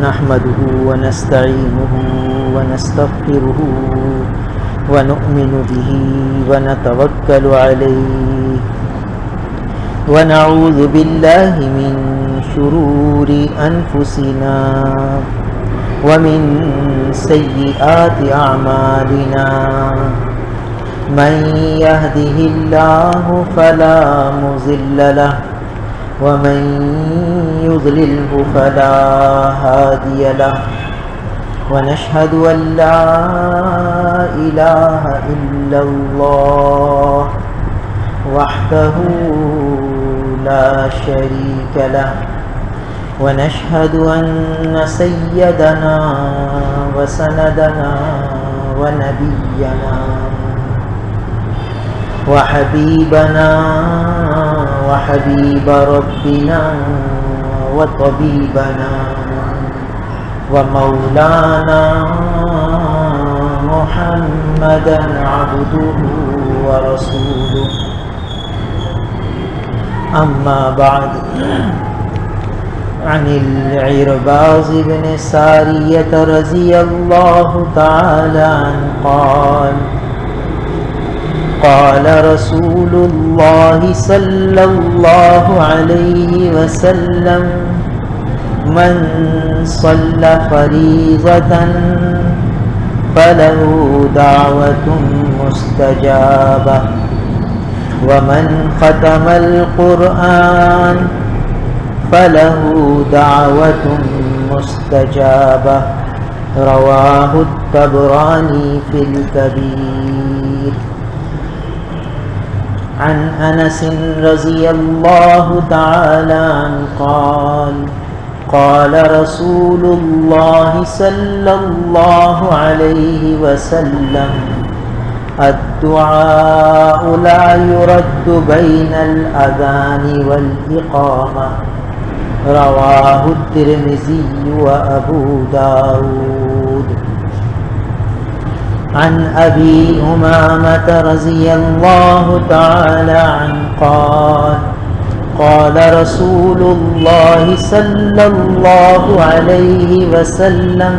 نحمده ونستعينه ونستغفره ونؤمن به ونتوكل عليه ونعوذ بالله من شرور أنفسنا ومن سيئات أعمالنا من يهده الله فلا مضل له ومن يضلله فلا هادي له ونشهد أن لا إله إلا الله وحده لا شريك له ونشهد أن سيدنا وسندنا ونبينا وحبيبنا وحبيب ربنا وطبيبنا ومولانا محمدا عبده ورسوله أما بعد عن العرباض بن سارية رضي الله تعالى عنه قال رسول الله صلى الله عليه وسلم من صلى فريضة فله دعوة مستجابة ومن ختم القرآن فله دعوة مستجابة رواه الطبراني في الكبير. عن أنس رضي الله تعالى عنه قال رسول الله صلى الله عليه وسلم الدعاء لا يرد بين الأذان والإقامة رواه الترمذي وأبو داود. عن أبي أمامة رضي الله تعالى عنه قال رسول الله صلى الله عليه وسلم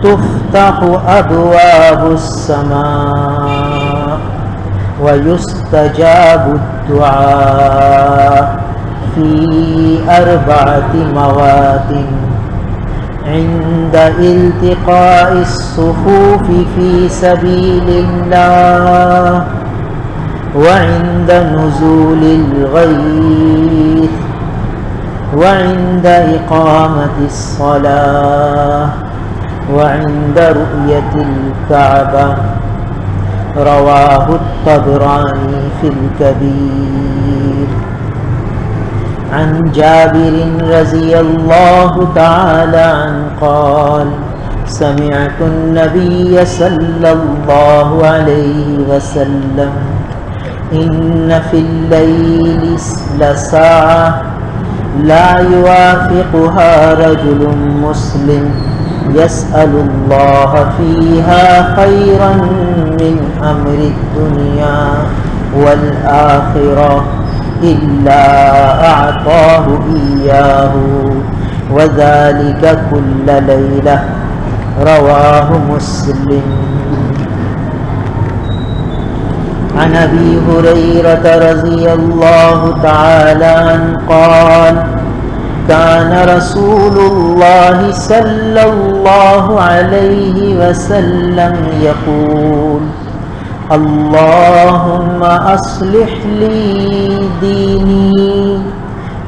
تفتح أبواب السماء ويستجاب الدعاء في 4 مواطن عند التقاء الصفوف في سبيل الله وعند نزول الغيث وعند إقامة الصلاة وعند رؤية الكعبة رواه الطبراني في الكبير. عن جابر رضي الله تعالى عنه قال سمعت النبي صلى الله عليه وسلم إن في الليل لساعة لا يوافقها رجل مسلم يسأل الله فيها خيرا من أمر الدنيا والآخرة إلا أعطاه إياه وذلك كل ليلة رواه مسلم. عن أبي هريرة رضي الله تعالى عنه قال كان رسول الله صلى الله عليه وسلم يقول اللهم أصلح لي ديني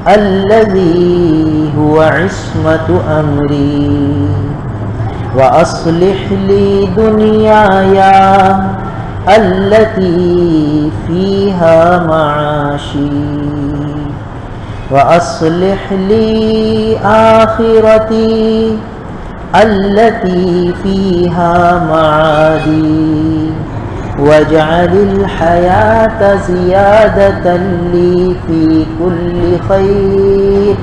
الذي هو عصمة أمري وأصلح لي دنياي التي فيها معاشي وأصلح لي آخرتي التي فيها معادي واجعل الحياة زيادة لي في كل خير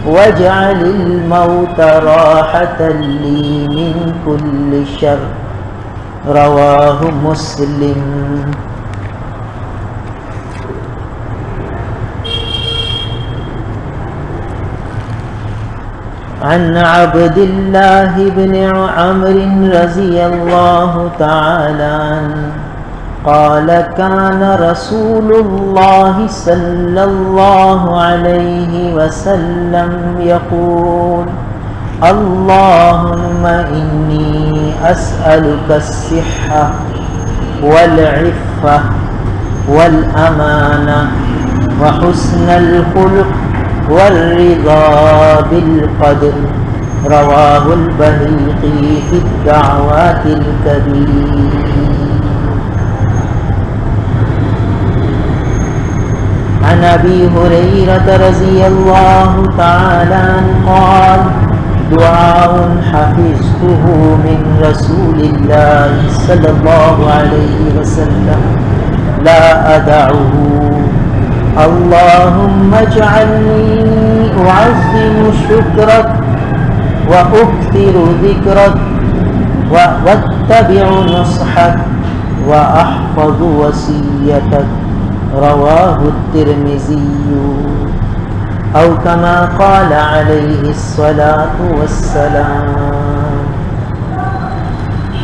واجعل الموت راحة لي من كل شر رواه مسلم. عن عبد الله بن عمرو رضي الله تعالى عنه قال كان رسول الله صلى الله عليه وسلم يقول اللهم إني أسألك الصحة والعفة والأمانة وحسن الخلق والرضا بالقدر رواه البيهقي في الدعوات الكبير. عن أبي هريرة رضي الله تعالى عنه قال دعاء حفظته من رسول الله صلى الله عليه وسلم لا أدعه اللهم اجعلني أعظم شكرك وأكثر ذكرك واتبع نصحك وأحفظ وصيتك رواه الترمذي أو كما قال عليه الصلاة والسلام.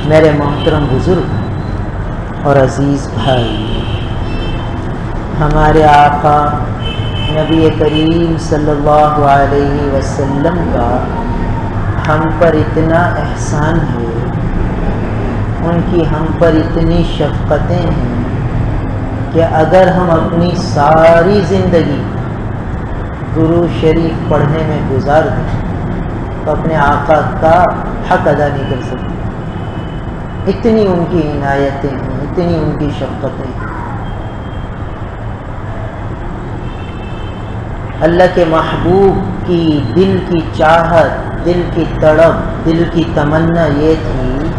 میرے محترم بزرگ اور عزیز بھائی، ہمارے آقا نبی کریم صلی اللہ علیہ وسلم کا ہم پر اتنا احسان ہے، ان کی ہم پر اتنی شفقتیں ہیں کہ اگر ہم اپنی ساری زندگی درود شریف پڑھنے میں گزار دیں تو اپنے آقا کا حق ادا نہیں کر سکتے. اتنی ان کی عنایتیں ہیں، اتنی ان کی شفقتیں ہیں. اللہ کے محبوب کی دل کی چاہت، دل کی تڑپ، دل کی تمنا یہ تھی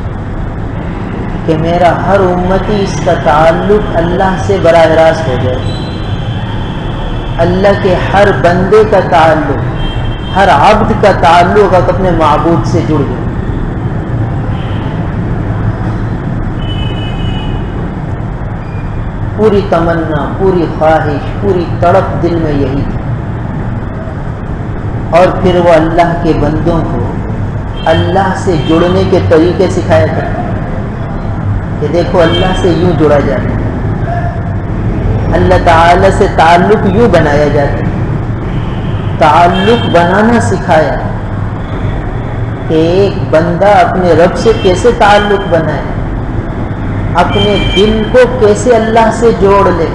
کہ میرا ہر امتی اس کا تعلق اللہ سے براہ راست ہو جائے. اللہ کے ہر بندے کا تعلق، ہر عبد کا تعلق اپنے معبود سے جڑ گیا. پوری تمنا، پوری خواہش، پوری تڑپ دل میں یہی تھی. اور پھر وہ اللہ کے بندوں کو اللہ سے جڑنے کے طریقے سکھایا کرتے کہ دیکھو اللہ سے یوں جڑا جاتا ہے، اللہ تعالی سے تعلق یوں بنایا جاتا ہے. تعلق بنانا سکھایا کہ ایک بندہ اپنے رب سے کیسے تعلق بنائے، اپنے دل کو کیسے اللہ سے جوڑ لے.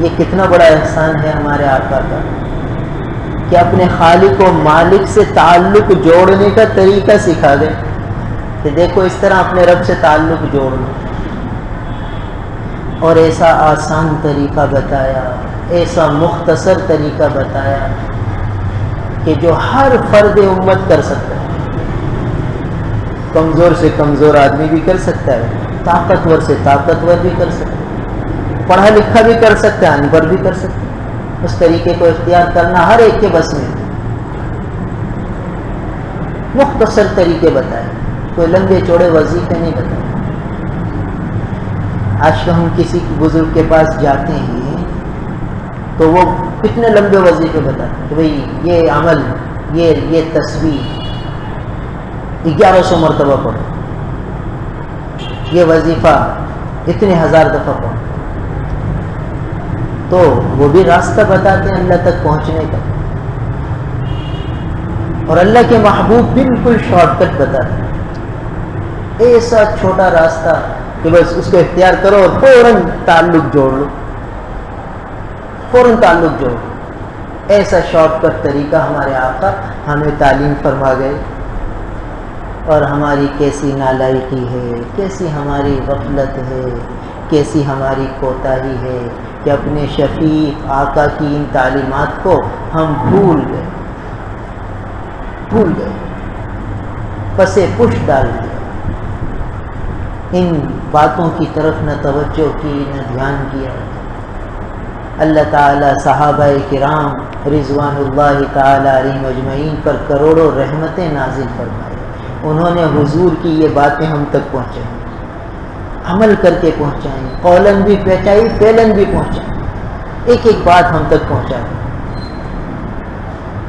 یہ کتنا بڑا احسان ہے ہمارے آقا کا کہ اپنے خالق و مالک سے تعلق جوڑنے کا طریقہ سکھا دے کہ دیکھو اس طرح اپنے رب سے تعلق جوڑ لو. اور ایسا آسان طریقہ بتایا، ایسا مختصر طریقہ بتایا کہ جو ہر فرد امت کر سکتا ہے. کمزور سے کمزور آدمی بھی کر سکتا ہے، طاقتور سے طاقتور بھی کر سکتا ہے، پڑھا لکھا بھی کر سکتا ہے، ان پڑھ بھی کر سکتا ہے. اس طریقے کو اختیار کرنا ہر ایک کے بس میں. مختصر طریقے بتائے، کوئی لمبے چوڑے وظیفے نہیں بتائے. آج تو ہم کسی بزرگ کے پاس جاتے ہیں تو وہ کتنے لمبے وظیفے بتاتے کہ بھئی یہ عمل، یہ تسبیح 1100 مرتبہ پڑھو، یہ وظیفہ اتنے ہزار دفعہ پڑھو. تو وہ بھی راستہ بتاتے ہیں اللہ تک پہنچنے کا. اور اللہ کے محبوب بالکل شارٹ کٹ بتاتے ہیں، ایسا چھوٹا راستہ کہ بس اس کو اختیار کرو اور فوراً تعلق جوڑ لو، فوراً تعلق جوڑ لو. ایسا شارٹ کٹ طریقہ ہمارے آقا ہمیں تعلیم فرما گئے. اور ہماری کیسی نالائقی ہے، کیسی ہماری غفلت ہے، کیسی ہماری کوتاہی ہے کہ اپنے شفیق آقا کی ان تعلیمات کو ہم بھول گئے، پسے پش ڈال دیا. ان باتوں کی طرف نہ توجہ کی، نہ دھیان کیا. اللہ تعالی صحابہ کرام رضوان اللہ تعالی علیہم اجمعین پر کروڑوں رحمتیں نازل فرمائے. انہوں نے حضور کی یہ باتیں ہم تک پہنچائیں، عمل کر کے پہنچائیں، قولن بھی پہنچائی، فعلن بھی پہنچائی، ایک ایک بات ہم تک پہنچائی.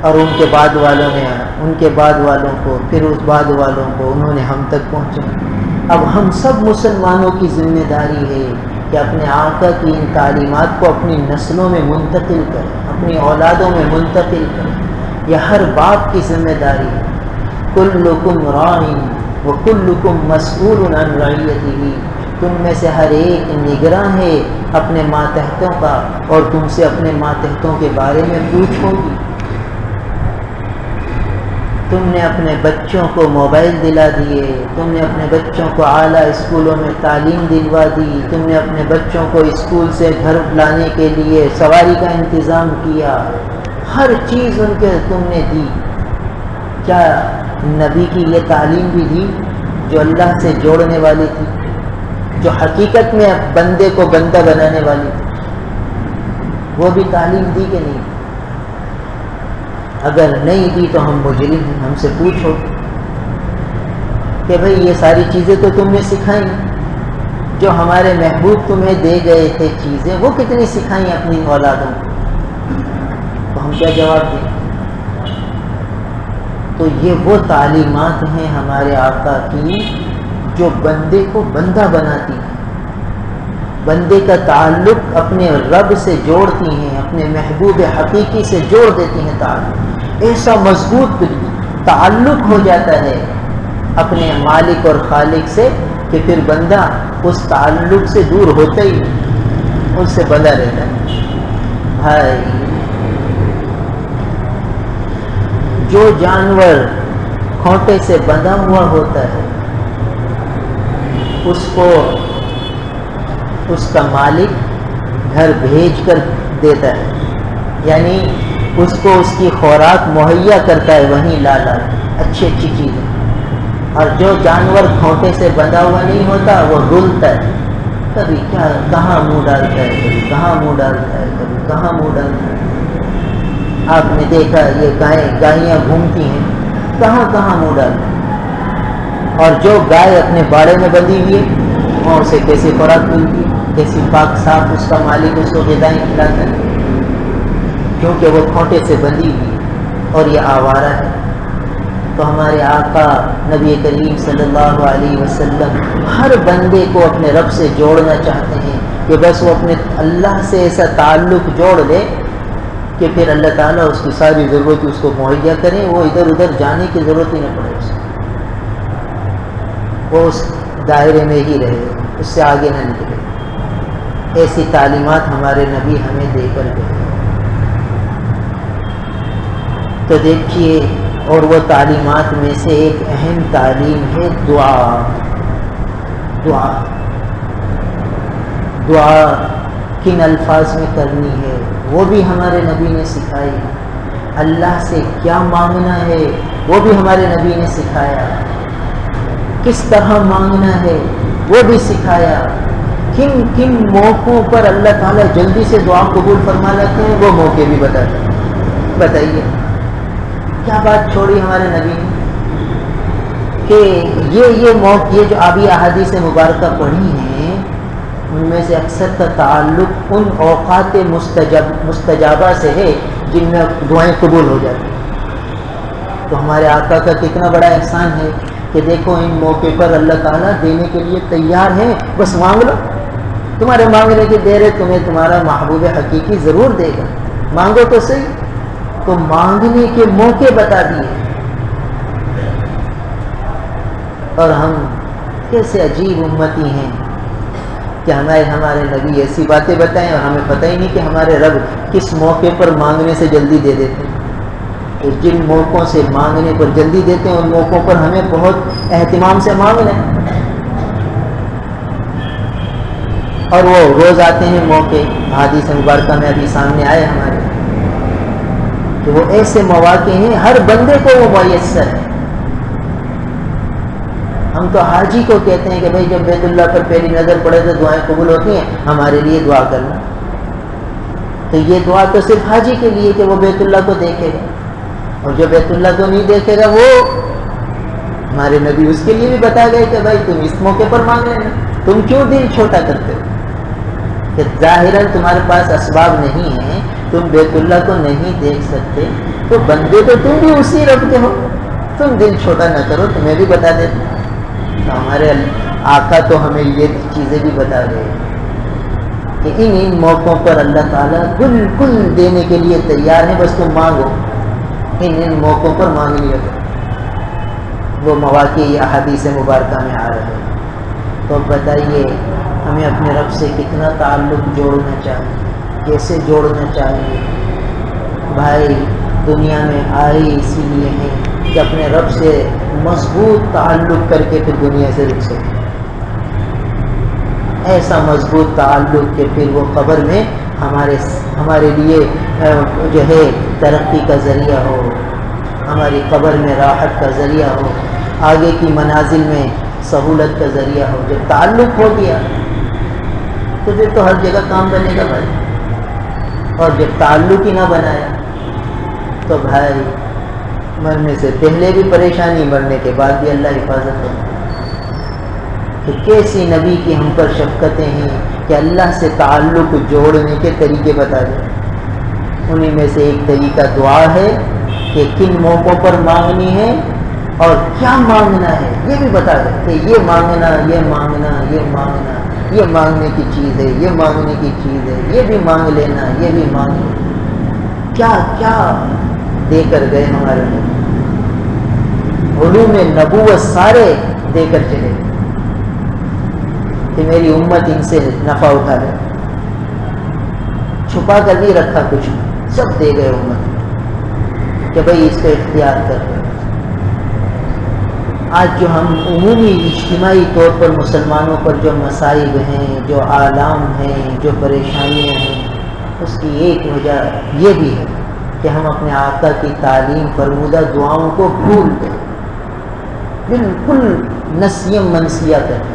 اور ان کے بعد والوں نے ان کے بعد والوں کو، پھر اس بعد والوں کو، انہوں نے ہم تک پہنچا۔ اب ہم سب مسلمانوں کی ذمہ داری ہے کہ اپنے آقا کی ان تعلیمات کو اپنی نسلوں میں منتقل کریں، اپنی اولادوں میں منتقل کریں۔ یہ ہر باپ کی ذمہ داری ہے۔ کلکم راع وکلکم مسئول عن رعیتہ، تم میں سے ہر ایک نگراں ہے اپنے ماتحتوں کا، اور تم سے اپنے ماتحتوں کے بارے میں پوچھو گی۔ تم نے اپنے بچوں کو موبائل دلا دیے، تم نے اپنے بچوں کو اعلیٰ اسکولوں میں تعلیم دلوا دی، تم نے اپنے بچوں کو اسکول سے گھر لانے کے لیے سواری کا انتظام کیا، ہر چیز ان کے تم نے دی۔ کیا نبی کی یہ تعلیم بھی دی جو اللہ سے جوڑنے والی تھی، جو حقیقت میں بندے کو بندہ بنانے والی تھی؟ وہ بھی تعلیم دی کہ نہیں؟ اگر نہیں دی تو ہم مجرم ہیں، ہم سے پوچھو کہ بھئی یہ ساری چیزیں تو تم نے سکھائیں، جو ہمارے محبوب تمہیں دے گئے تھے چیزیں، وہ کتنی سکھائیں اپنی اولادوں کو؟ تو ہم کیا جواب دیں؟ تو یہ وہ تعلیمات ہیں ہمارے آقا کی جو بندے کو بندہ بناتی ہیں، بندے کا تعلق اپنے رب سے جوڑتی ہیں، اپنے محبوب حقیقی سے جوڑ دیتی ہیں۔ تعلق ایسا مضبوط تعلق ہو جاتا ہے اپنے مالک اور خالق سے کہ پھر بندہ اس تعلق سے دور ہوتا ہی نہیں، اس سے بندہ رہتا ہے۔ بھائی جو جانور کھوٹے سے بندھا ہوا ہوتا ہے اس کو اس کا مالک گھر بھیج کر دیتا ہے، یعنی اس کو اس کی خوراک مہیا کرتا ہے وہیں لا اچھی اچھی چیزیں۔ اور جو جانور کھوٹے سے بندھا ہوا نہیں ہوتا وہ رلتا ہے، کبھی کہاں منہ ڈالتا ہے، کبھی کہاں منہ ڈالتا ہے، کبھی کہاں منہ ڈالتا ہے۔ آپ نے دیکھا یہ گائیاں گھومتی ہیں، کہاں کہاں منہ ڈالتا ہے۔ اور جو گائے اپنے باڑے میں بندھی ہوئی ہے وہاں اسے کیسی خوراک ملتی ہے، کیسی پاک صاف اس کا مالک اس کو غذائیں کھلاتا ہے، کیونکہ وہ کھوٹے سے بندھی ہوئی اور یہ آوارہ ہے۔ تو ہمارے آقا نبی کریم صلی اللہ علیہ وسلم ہر بندے کو اپنے رب سے جوڑنا چاہتے ہیں کہ بس وہ اپنے اللہ سے ایسا تعلق جوڑ لے کہ پھر اللہ تعالیٰ اس کی ساری ضرورت اس کو مہیا کریں، وہ ادھر ادھر جانے کی ضرورت ہی نہ پڑے اس کو، وہ اس دائرے میں ہی رہے، اس سے آگے نہ نکلے۔ ایسی تعلیمات ہمارے نبی ہمیں دے کر گئے۔ تو دیکھیے، اور وہ تعلیمات میں سے ایک اہم تعلیم ہے دعا۔ دعا دعا کن الفاظ میں کرنی ہے وہ بھی ہمارے نبی نے سکھائی۔ اللہ سے کیا مانگنا ہے وہ بھی ہمارے نبی نے سکھایا، کس طرح مانگنا ہے وہ بھی سکھایا، کن کن موقعوں پر اللہ تعالیٰ جلدی سے دعا قبول فرما لیتے ہیں وہ موقع بھی بتاتے ہیں۔ بتائیے کیا بات چھوڑی ہمارے نبی نے کہ یہ موقع، یہ جو ابھی احادیث مبارکہ پڑھی ہیں ان میں سے اکثر کا تعلق ان اوقات مستجابہ سے ہے جن میں دعائیں قبول ہو جاتی ہیں۔ تو ہمارے آقا کا کتنا بڑا احسان ہے کہ دیکھو ان موقع پر اللہ تعالیٰ دینے کے لیے تیار ہیں، بس مانگ لو۔ تمہارے مانگنے کی دیر ہے، تمہیں تمہارا محبوب حقیقی ضرور دے گا، مانگو تو صحیح۔ تو مانگنے کے موقع بتا دیے، اور ہم کیسے عجیب امتی ہیں کہ ہمارے نبی ایسی باتیں بتائیں اور ہمیں پتہ ہی نہیں کہ ہمارے رب کس موقع پر مانگنے سے جلدی دے دیتے ہیں۔ تو جن موقعوں سے مانگنے پر جلدی دیتے ہیں ان موقعوں پر ہمیں بہت اہتمام سے مانگنا ہے۔ اور وہ روز آتے ہیں موقع، حدیث مبارکہ میں ابھی سامنے آئے ہمارے، کہ وہ ایسے مواقع ہیں ہر بندے کو وہ میسر ہے۔ ہم تو حاجی کو کہتے ہیں کہ بھائی جب بیت اللہ پر پہلی نظر پڑے تو دعائیں قبول ہوتی ہیں، ہمارے لیے دعا کرنا۔ تو یہ دعا تو صرف حاجی کے لیے کہ وہ بیت اللہ کو دیکھے گا، اور جو بیت اللہ کو نہیں دیکھے گا وہ ہمارے نبی اس کے لیے بھی بتا گئے کہ بھائی تم اس موقع پر مانگ لینا۔ تم کیوں دل چھوٹا کرتے ہو کہ ظاہراً تمہارے پاس اسباب نہیں ہیں، تم بیت اللہ کو نہیں دیکھ سکتے تو بندے تو تم بھی اسی رب کے ہو، تم دل چھوٹا نہ کرو، تمہیں بھی بتا دیتے۔ تو ہمارے آقا تو ہمیں یہ چیزیں بھی بتا رہے ہیں کہ ان موقعوں پر اللہ تعالیٰ بالکل دینے کے لیے تیار ہے، بس تم مانگو۔ ان موقعوں پر مانگ لیا کرو، وہ مواقع یا حدیث مبارکہ میں آ رہے ہیں۔ تو بتائیے ہمیں اپنے رب سے کتنا تعلق جوڑنا چاہیے، کیسے جوڑنا چاہیے؟ بھائی دنیا میں آئے اسی لیے ہیں کہ اپنے رب سے مضبوط تعلق کر کے پھر دنیا سے رک سکے، ایسا مضبوط تعلق کہ پھر وہ قبر میں ہمارے لیے جو ہے ترقی کا ذریعہ ہو، ہماری قبر میں راحت کا ذریعہ ہو، آگے کی منازل میں سہولت کا ذریعہ ہو۔ جب تعلق ہو گیا تو پھر تو ہر جگہ کام بنے گا بھائی، اور جب تعلق ہی نہ بنایا تو بھائی مرنے سے پہلے بھی پریشانی، مرنے کے بعد بھی اللہ حفاظت ہو۔ تو کیسی نبی کی ہم پر شفقتیں ہیں کہ اللہ سے تعلق جوڑنے کے طریقے بتا دیں۔ انہی میں سے ایک طریقہ دعا ہے کہ کن موقعوں پر مانگنی ہے اور کیا مانگنا ہے یہ بھی بتا دیں کہ یہ مانگنا، یہ مانگنا، یہ مانگنا، یہ مانگنے کی چیز ہے، یہ مانگنے کی چیز ہے، یہ بھی مانگ لینا، یہ بھی مانگ لینا۔ کیا کیا دے کر گئے ہمارے نبی، علوم نبوت سارے دے کر چلے کہ میری امت ان سے نفع اٹھا لے، چھپا کر بھی رکھا کچھ، سب دے گئے امت کہ بھئی اس کو اختیار کر۔ آج جو ہم عمومی اجتماعی طور پر مسلمانوں پر جو مصائب ہیں، جو آلام ہیں، جو پریشانیاں ہیں، اس کی ایک وجہ یہ بھی ہے کہ ہم اپنے آقا کی تعلیم فرمودہ دعاؤں کو بھول گئے، بالکل نسیم منسیہ کرتے ہیں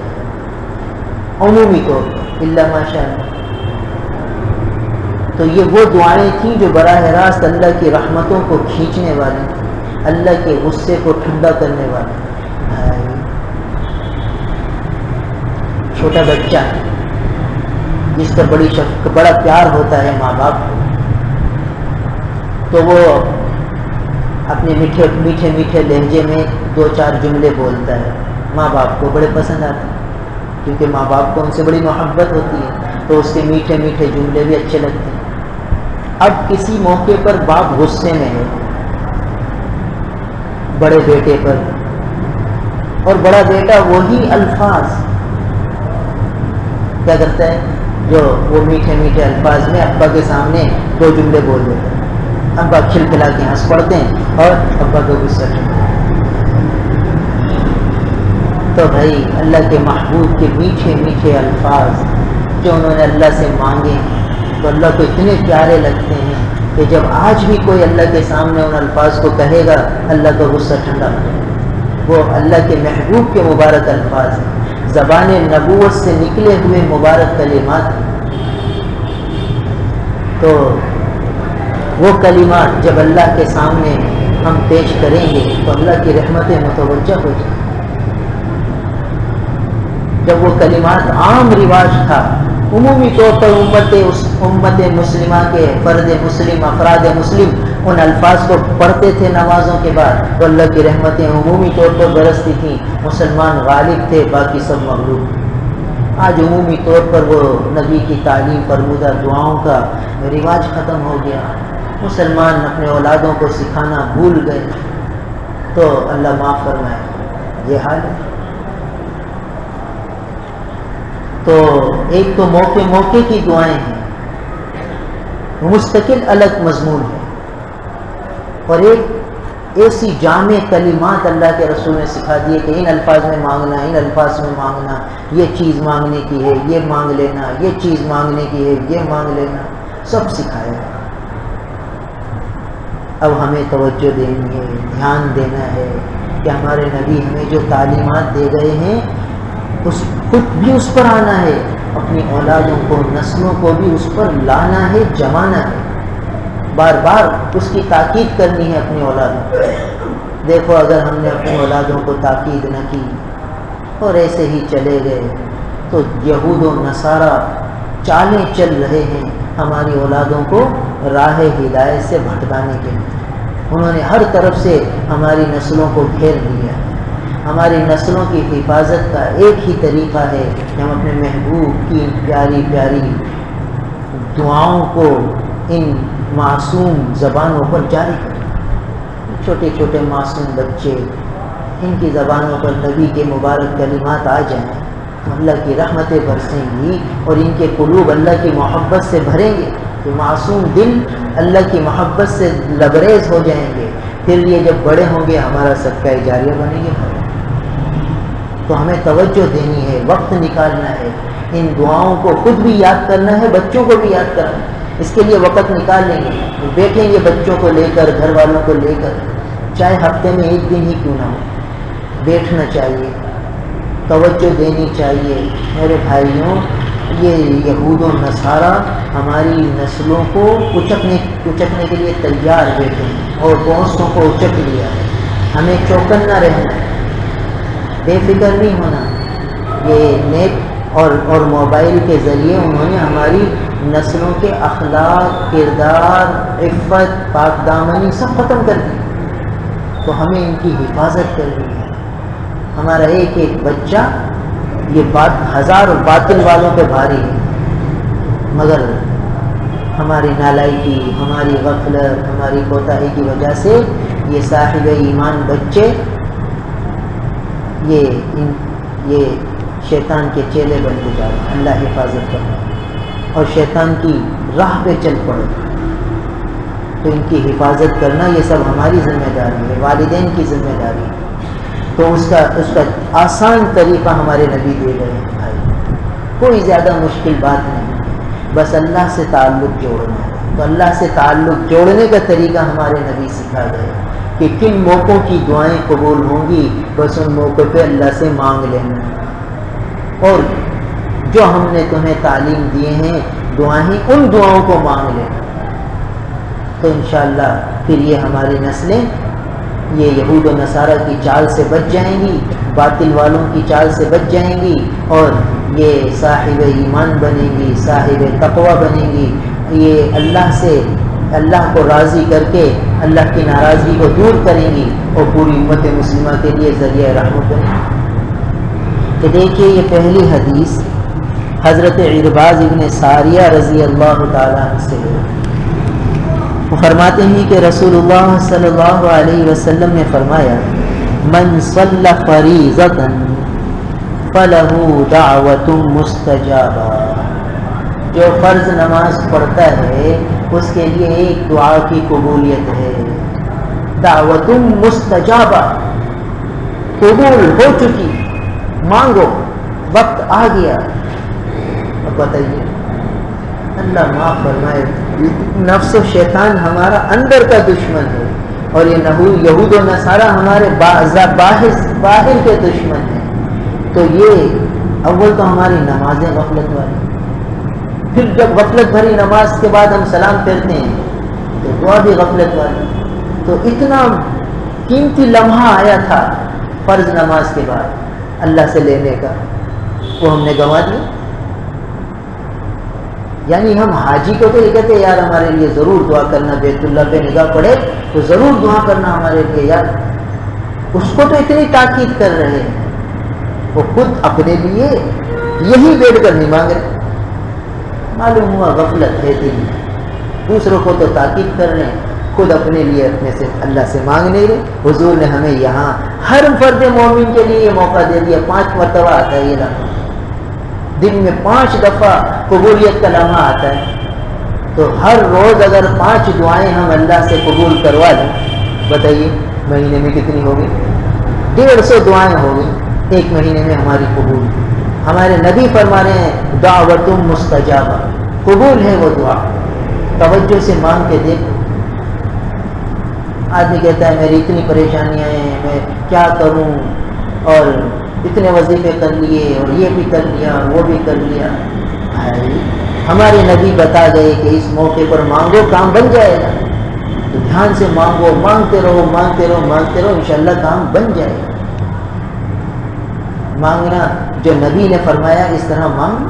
عمومی طور پر الا ماشاء اللہ۔ تو یہ وہ دعائیں تھیں جو براہ راست اللہ کی رحمتوں کو کھینچنے والی، اللہ کے غصے کو ٹھنڈا کرنے والی۔ چھوٹا بچہ جس پر بڑا پیار ہوتا ہے ماں باپ کو، تو وہ اپنے میٹھے میٹھے میٹھے لہجے میں دو چار جملے بولتا ہے، ماں باپ کو بڑے پسند آتے ہیں کیونکہ ماں باپ کو ان سے بڑی محبت ہوتی ہے، تو اس کے میٹھے میٹھے جملے بھی اچھے لگتے ہیں۔ اب کسی موقع پر باپ غصے میں ہے بڑے بیٹے پر، اور بڑا بیٹا وہی الفاظ کیا کرتا ہے جو وہ میٹھے میٹھے الفاظ میں ابا کے سامنے دو جملے بول دیتا ہے، ابا کھل کھلا کے ہنس پڑتے ہیں اور ابا کو غصہ چڑھتا ہے۔ تو بھائی اللہ کے محبوب کے میٹھے میٹھے الفاظ جو انہوں نے اللہ سے مانگے تو اللہ کو اتنے پیارے لگتے ہیں کہ جب آج بھی کوئی اللہ کے سامنے ان الفاظ کو کہے گا اللہ کا غصہ ٹھنڈا ہو جائے گا۔ وہ اللہ کے محبوب کے مبارک الفاظ ہیں، زبان نبوت سے نکلے ہوئے مبارک کلمات ہیں۔ تو وہ کلمات جب اللہ کے سامنے ہم پیش کریں گے تو اللہ کی رحمتیں متوجہ ہو جائیں۔ جب وہ کلمات عام رواج تھا، عمومی طور پر امت مسلمہ کے فرد مسلم، افراد مسلم ان الفاظ کو پڑھتے تھے نمازوں کے بعد، تو اللہ کی رحمتیں عمومی طور پر برستی تھیں، مسلمان غالب تھے، باقی سب مغلوب۔ آج عمومی طور پر وہ نبی کی تعلیم فرمودہ دعاؤں کا رواج ختم ہو گیا، مسلمان اپنے اولادوں کو سکھانا بھول گئے، تو اللہ معاف فرمائے یہ حال ہے۔ تو ایک تو موقع موقع کی دعائیں ہیں، مستقل الگ مضمون ہے، اور ایک ایسی جامع کلمات اللہ کے رسول نے سکھا دیے کہ ان الفاظ میں مانگنا، ان الفاظ میں مانگنا، یہ چیز مانگنے کی ہے یہ مانگ لینا، یہ چیز مانگنے کی ہے یہ مانگ لینا، سب سکھایا۔ اب ہمیں توجہ دینی ہے، دھیان دینا ہے کہ ہمارے نبی ہمیں جو تعلیمات دے گئے ہیں اس خود بھی اس پر آنا ہے، اپنی اولادوں کو، نسلوں کو بھی اس پر لانا ہے، جمانا ہے، بار بار اس کی تاکید کرنی ہے اپنی اولادوں کو۔ دیکھو اگر ہم نے اپنی اولادوں کو تاکید نہ کی اور ایسے ہی چلے گئے تو یہود و نصارہ چالیں چل رہے ہیں ہماری اولادوں کو راہ ہدایت سے بھٹکانے کے لیے۔ انہوں نے ہر طرف سے ہماری نسلوں کو گھیر لیا۔ ہماری نسلوں کی حفاظت کا ایک ہی طریقہ ہے کہ ہم اپنے محبوب کی پیاری پیاری دعاؤں کو ان معصوم زبانوں پر جاری کریں۔ چھوٹے چھوٹے معصوم بچے، ان کی زبانوں پر نبی کے مبارک کلمات آ جائیں تو اللہ کی رحمتیں برسیں گی اور ان کے قلوب اللہ کی محبت سے بھریں گے، کہ معصوم دل اللہ کی محبت سے لبریز ہو جائیں گے۔ پھر یہ جب بڑے ہوں گے ہمارا صدقہ جاریہ بنیں گے۔ تو ہمیں توجہ دینی ہے، وقت نکالنا ہے، ان دعاؤں کو خود بھی یاد کرنا ہے، بچوں کو بھی یاد کرنا ہے۔ اس کے لیے وقت نکال لیں گے، بیٹھیں گے بچوں کو لے کر، گھر والوں کو لے کر، چاہے ہفتے میں ایک دن ہی کیوں نہ ہو، بیٹھنا چاہیے، توجہ دینی چاہیے۔ میرے بھائیوں، یہ یہود و نصارہ ہماری نسلوں کو کچکنے کے لیے تیار بیٹھے ہیں اور گوشتوں کو اچک لیا ہے۔ ہمیں چوکنا رہنا ہے، بے فکر نہیں ہونا۔ یہ نیٹ اور موبائل کے ذریعے انہوں نے ہماری نسلوں کے اخلاق، کردار، عفت، پاک دامنی سب ختم کر دی، تو ہمیں ان کی حفاظت کرنی ہے۔ ہمارا ایک ایک بچہ، یہ بات ہزار باطل والوں پہ بھاری ہے، مگر ہماری نالائکی، ہماری غفلت، ہماری کوتاہی کی وجہ سے یہ صاحب ایمان بچے یہ شیطان کے چیلے بن کے جا رہے ہیں۔ اللہ حفاظت کرنا اور شیطان کی راہ پہ چل پڑے، تو ان کی حفاظت کرنا یہ سب ہماری ذمہ داری ہے، والدین کی ذمہ داری ہے۔ تو اس کا آسان طریقہ ہمارے نبی دے گئے ہیں بھائی، کوئی زیادہ مشکل بات نہیں، بس اللہ سے تعلق جوڑنا ہے۔ تو اللہ سے تعلق جوڑنے کا طریقہ ہمارے نبی سکھا گئے کہ کن موقعوں کی دعائیں قبول ہوں گی، بس ان موقع پہ اللہ سے مانگ لینا، اور جو ہم نے تمہیں تعلیم دیے ہیں دعائیں، ان دعاؤں کو مانگ لینا۔ تو انشاءاللہ پھر یہ ہماری نسلیں یہ یہود و نصارہ کی چال سے بچ جائیں گی، باطل والوں کی چال سے بچ جائیں گی، اور یہ صاحب ایمان بنیں گی، صاحب تقوی بنیں گی۔ یہ اللہ کو راضی کر کے اللہ کی ناراضگی کو دور کریں گی اور پوری امت مسلمہ کے لیے ذریعہ رحمت بنیں گی۔ تو دیکھیے یہ پہلی حدیث حضرت عرباض ابن ساریہ رضی اللہ تعالیٰ عنہ سے ہے۔ وہ فرماتے ہیں کہ رسول اللہ صلی اللہ علیہ وسلم نے فرمایا، من صلی فریضۃ فلہ دعوۃ مستجابہ، جو فرض نماز پڑھتا ہے اس کے لیے ایک دعا کی قبولیت ہے، دعوۃ مستجابہ، قبول ہو چکی، مانگو، وقت آ گیا۔ اب بتائیے، اللہ معاف فرمائے، نفس و شیطان ہمارا اندر کا دشمن ہے، اور یہ یہود و نصارہ ہمارے باہر کے دشمن ہیں۔ تو یہ اول تو ہماری نمازیں غفلت والی، پھر جب غفلت بھری نماز کے بعد ہم سلام پھیرتے ہیں تو دعا بھی غفلت والی۔ تو اتنا قیمتی لمحہ آیا تھا فرض نماز کے بعد اللہ سے لینے کا، وہ ہم نے گنوا دیا۔ یعنی ہم حاجی کو تو یہ کہتے ہیں یار ہمارے لیے ضرور دعا کرنا، بیت اللہ پہ نگاہ پڑے تو ضرور دعا کرنا ہمارے لیے یار، اس کو تو اتنی تاکید کر رہے ہیں، وہ خود اپنے لیے یہی بیٹھ کر نہیں مانگ رہے۔ معلوم ہوا غفلت ہے دل میں، دوسروں کو تو تاکید کر رہے ہیں، خود اپنے لیے اپنے سے اللہ سے مانگ نہیں رہے۔ حضور نے ہمیں یہاں ہر فرد مومن کے لیے یہ موقع دے دیا، 5 مرتبہ آتا ہے یہ لمحہ، دن میں 5 دفعہ قبولیت کا لمحہ آتا ہے۔ تو ہر روز اگر 5 دعائیں ہم اللہ سے قبول کروا لیں، بتائیے مہینے میں کتنی ہوگی؟ 150 دعائیں ہوگی ایک مہینے میں ہماری قبول۔ ہمارے نبی فرما رہے ہیں دعوت مستجابہ، قبول ہے وہ دعا، توجہ سے مانگ کے دیکھو۔ آدمی کہتا ہے میری اتنی پریشانیاں ہیں، میں کیا کروں، اور اتنے وظیفے کر لیے اور یہ بھی کر لیا وہ بھی کر لیا۔ بھائی ہمارے نبی بتا گئے کہ اس موقع پر مانگو، کام بن جائے گا۔ تو دھیان سے مانگو، مانگتے رہو مانگتے رہو مانگتے رہو، انشاءاللہ کام بن جائے گا۔ مانگنا جو نبی نے فرمایا اس طرح مانگ۔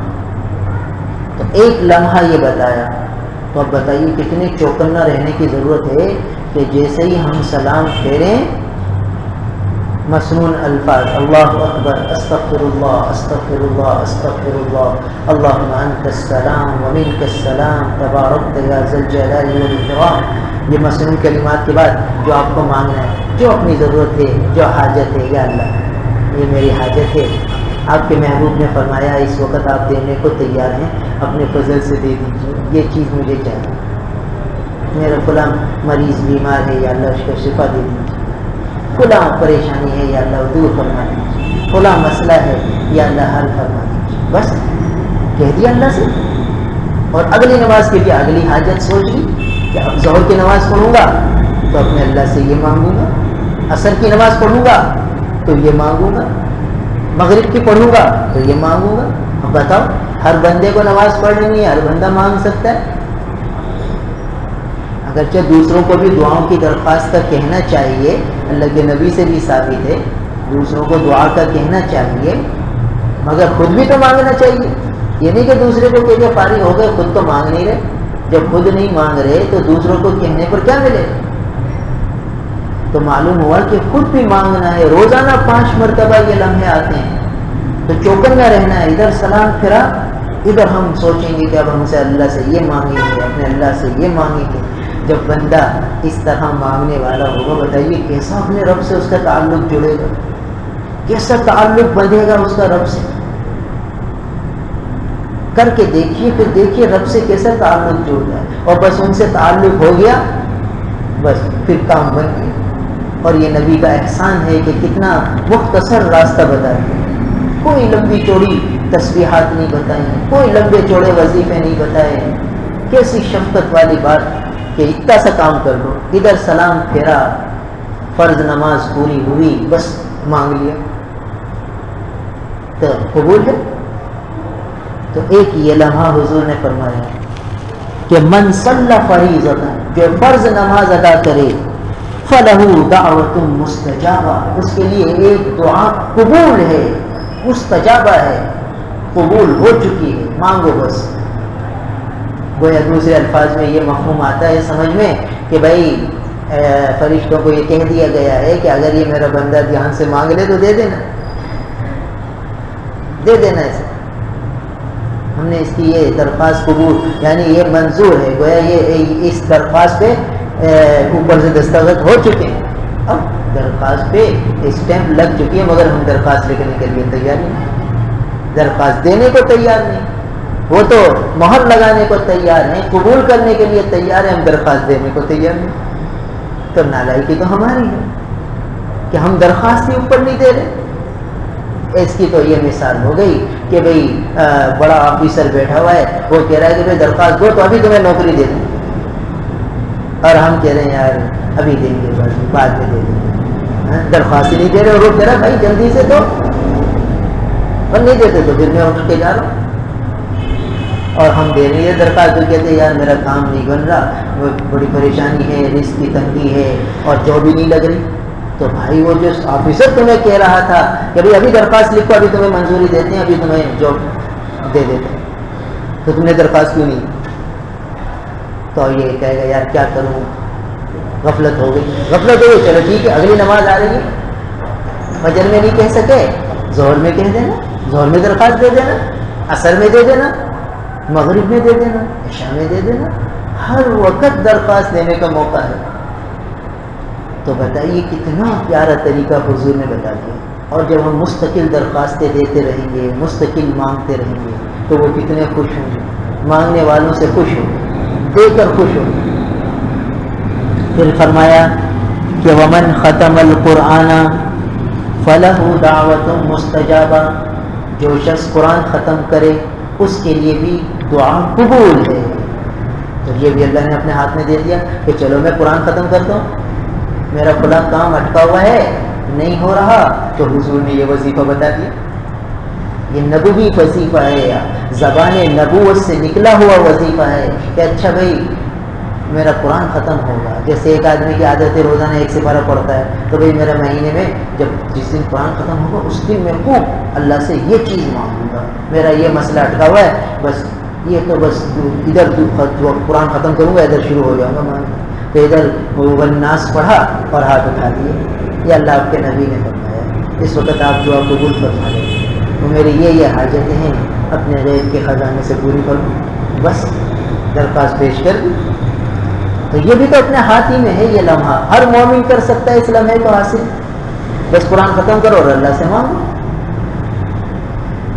تو ایک لمحہ یہ بتایا تو اب بتائیے کتنے چوکنا رہنے کی ضرورت ہے کہ جیسے ہی ہم سلام پھیریں مسنون الفاظ اللہ اکبر استغفر اللہ استغفر اللہ استغفر اللہ اللہم انت السلام ومنک السلام تبارکت یا ذا الجلال والاکرام، یہ مسنون کلمات کے بعد جو آپ کو مانگنا ہے، جو اپنی ضرورت ہے، جو حاجت ہے، یا اللہ یہ میری حاجت ہے، آپ کے محبوب نے فرمایا اس وقت آپ دینے کو تیار ہیں، اپنے فضل سے دے دیجیے، یہ چیز مجھے چاہیے، میرا فلاں مریض بیمار ہے یا اللہ اس کو شفا دے دیجیے، فلاں پریشانی ہے یا اللہ دور فرما دیجیے، فلاں مسئلہ ہے یا اللہ حل فرما دیجیے، بس کہہ دیا اللہ سے، اور اگلی نماز کے لیے اگلی حاجت سوچ لی کہ اب ظہر کی نماز پڑھوں گا تو اپنے اللہ سے یہ مانگوں گا، عصر کی نماز پڑھوں گا تو یہ مانگوں گا، مغرب کی پڑھوں گا تو یہ مانگوں گا۔ اب بتاؤ ہر بندے کو نماز پڑھنی ہے، ہر بندہ مانگ سکتا ہے؟ اگرچہ دوسروں کو بھی دعاؤں کی درخواست کا کہنا چاہیے، اللہ کے نبی سے بھی ثابت ہے دوسروں کو دعا کا کہنا چاہیے، مگر خود بھی تو مانگنا چاہیے، یہ نہیں کہ دوسرے کو کہہ کے فارغ ہو گئے خود تو مانگ نہیں رہے، جب خود نہیں مانگ رہے تو دوسروں کو کہنے پر کیا ملے؟ تو معلوم ہوا کہ خود بھی مانگنا ہے، روزانہ 5 مرتبہ یہ لمحے آتے ہیں، تو چوکنا رہنا ہے، ادھر سلام پھرا ادھر ہم سوچیں گے کہ اب ہم سے اللہ سے یہ مانگیں گے، اپنے اللہ سے یہ مانگیں گے۔ جب بندہ اس طرح مانگنے والا ہوگا، بتائیے کیسا اپنے رب سے اس کا تعلق جڑے گا، کیسا تعلق بندھے گا اس کا رب سے؟ کر کے دیکھیے، پھر دیکھیے رب سے کیسا تعلق جڑ گیا، اور بس ان سے تعلق ہو گیا، بس پھر کام بن گیا۔ اور یہ نبی کا احسان ہے کہ کتنا مختصر راستہ بتا دیا، کوئی لمبی چوڑی تسبیحات نہیں بتائیں، کوئی لمبے چوڑے وظیفے نہیں بتائے، کیسی شفقت والی بات کہ اتنا سا کام کر لو، ادھر سلام پھیرا، فرض نماز پوری ہوئی، بس مانگ لیا تو قبول ہے۔ تو ایک یہ لمحہ حضور نے فرمایا کہ من صلی فریضۃ، جو فرض نماز ادا کرے، فلہ دعوت مستجابہ، اس کے لیے ایک دعا قبول ہے، مستجابہ ہے، قبول ہو چکی ہے، مانگو بس۔ گویا دوسرے الفاظ میں یہ مفہوم آتا ہے سمجھ میں کہ بھائی فرشتوں کو یہ کہہ دیا گیا ہے کہ اگر یہ میرا بندہ دھیان سے مانگ لے تو دے دینا، دے دینا اسے، ہم نے اس کی یہ درخواست قبول، یعنی یہ منظور ہے، گویا یہ اس درخواست پہ اوپر سے دستخط ہو چکے ہیں، اب درخواست پہ اسٹیمپ لگ چکی ہے، مگر ہم درخواست لکھنے کے لیے تیار نہیں، درخواست دینے کو تیار نہیں، وہ تو مہر لگانے کو تیار ہیں، قبول کرنے کے لیے تیار ہیں، ہم درخواست دینے کو تیار نہیں۔ تو نالائکی تو ہماری ہے کہ ہم درخواست ہی اوپر نہیں دے رہے۔ اس کی تو یہ مثال ہو گئی کہ بھئی بڑا آفیسر بیٹھا ہوا ہے، وہ کہہ رہا ہے کہ بھئی درخواست دو تو ابھی تمہیں نوکری دے دیں، اور ہم کہہ رہے ہیں یار ابھی دیں گے، بعد میں دے دیں، درخواست ہی نہیں دے رہے، اور وہ کہہ رہا بھائی جلدی سے دو، اور نہیں دیتے تو پھر میں اٹھ کے جا رہا ہوں، اور ہم دے رہے ہیں درخواست، تو کہتے ہیں یار میرا کام نہیں بن رہا، وہ بڑی پریشانی ہے، رزق کی تنگی ہے، اور جاب بھی نہیں لگ رہی۔ تو بھائی وہ جو آفیسر تمہیں کہہ رہا تھا کہ بھائی ابھی درخواست لکھو، ابھی تمہیں منظوری دیتے ہیں، ابھی تمہیں جاب دے دیتے ہیں، تو تم نے درخواست کیوں نہیں؟ تو یہ کہے گا یار کیا کروں، غفلت ہو گئی، غفلت ہو گئی، چلو ٹھیک ہے، اگلی نماز آ رہی ہے، فجر میں نہیں کہہ سکے، ظہر میں کہہ دینا، ظہر میں درخواست دے دینا، عصر میں دے دینا، مغرب میں دے دینا، عشاء میں دے دینا، ہر وقت درخواست دینے کا موقع ہے۔ تو بتائیے کتنا پیارا طریقہ حضور نے بتا دیا، اور جب ہم مستقل درخواستیں دیتے رہیں گے، مستقل مانگتے رہیں گے، تو وہ کتنے خوش ہوں گے، مانگنے والوں سے خوش ہوں گے، دے کر خوش ہوں گے۔ پھر فرمایا کہ ومن ختم القرآن فلہ دعوت مستجابہ، جو شخص قرآن ختم کرے اس کے لیے بھی دعا قبول ہے۔ تو یہ بھی اللہ نے اپنے ہاتھ میں دے دیا کہ چلو میں قرآن ختم کرتا ہوں، میرا فلاں کام اٹکا ہوا ہے، نہیں ہو رہا، تو حضور نے یہ وظیفہ بتا دیا، یہ نبوی وظیفہ ہے، زبان نبوت سے نکلا ہوا وظیفہ ہے کہ اچھا بھائی میرا قرآن ختم ہوگا۔ جیسے ایک آدمی کی عادت ہے روزانہ 1 سپارہ پڑھتا ہے، تو بھائی میرا مہینے میں جس دن قرآن ختم ہوگا اس دن میں خوب اللہ سے یہ چیز مانگوں گا، میرا یہ مسئلہ اٹکا ہوا ہے، بس یہ تو بس ادھر قرآن ختم کروں گا ادھر شروع ہو جاؤں گا مانگنا، تو ادھر والناس پڑھا اور ہاتھ اٹھا دیے. یہ اللہ آپ کے نبی نے فرمایا. اس وقت آپ دعا قبول فرما لیں، تو میری یہ حاجتیں ہیں اپنے غیب کے خزانے سے پوری کروں، بس درخواست پیش کر دی. تو یہ بھی تو اپنے ہاتھ ہی میں ہے. یہ لمحہ ہر مومن کر سکتا ہے اس لمحے کو حاصل. بس قرآن ختم کرو اور اللہ سے مانگو.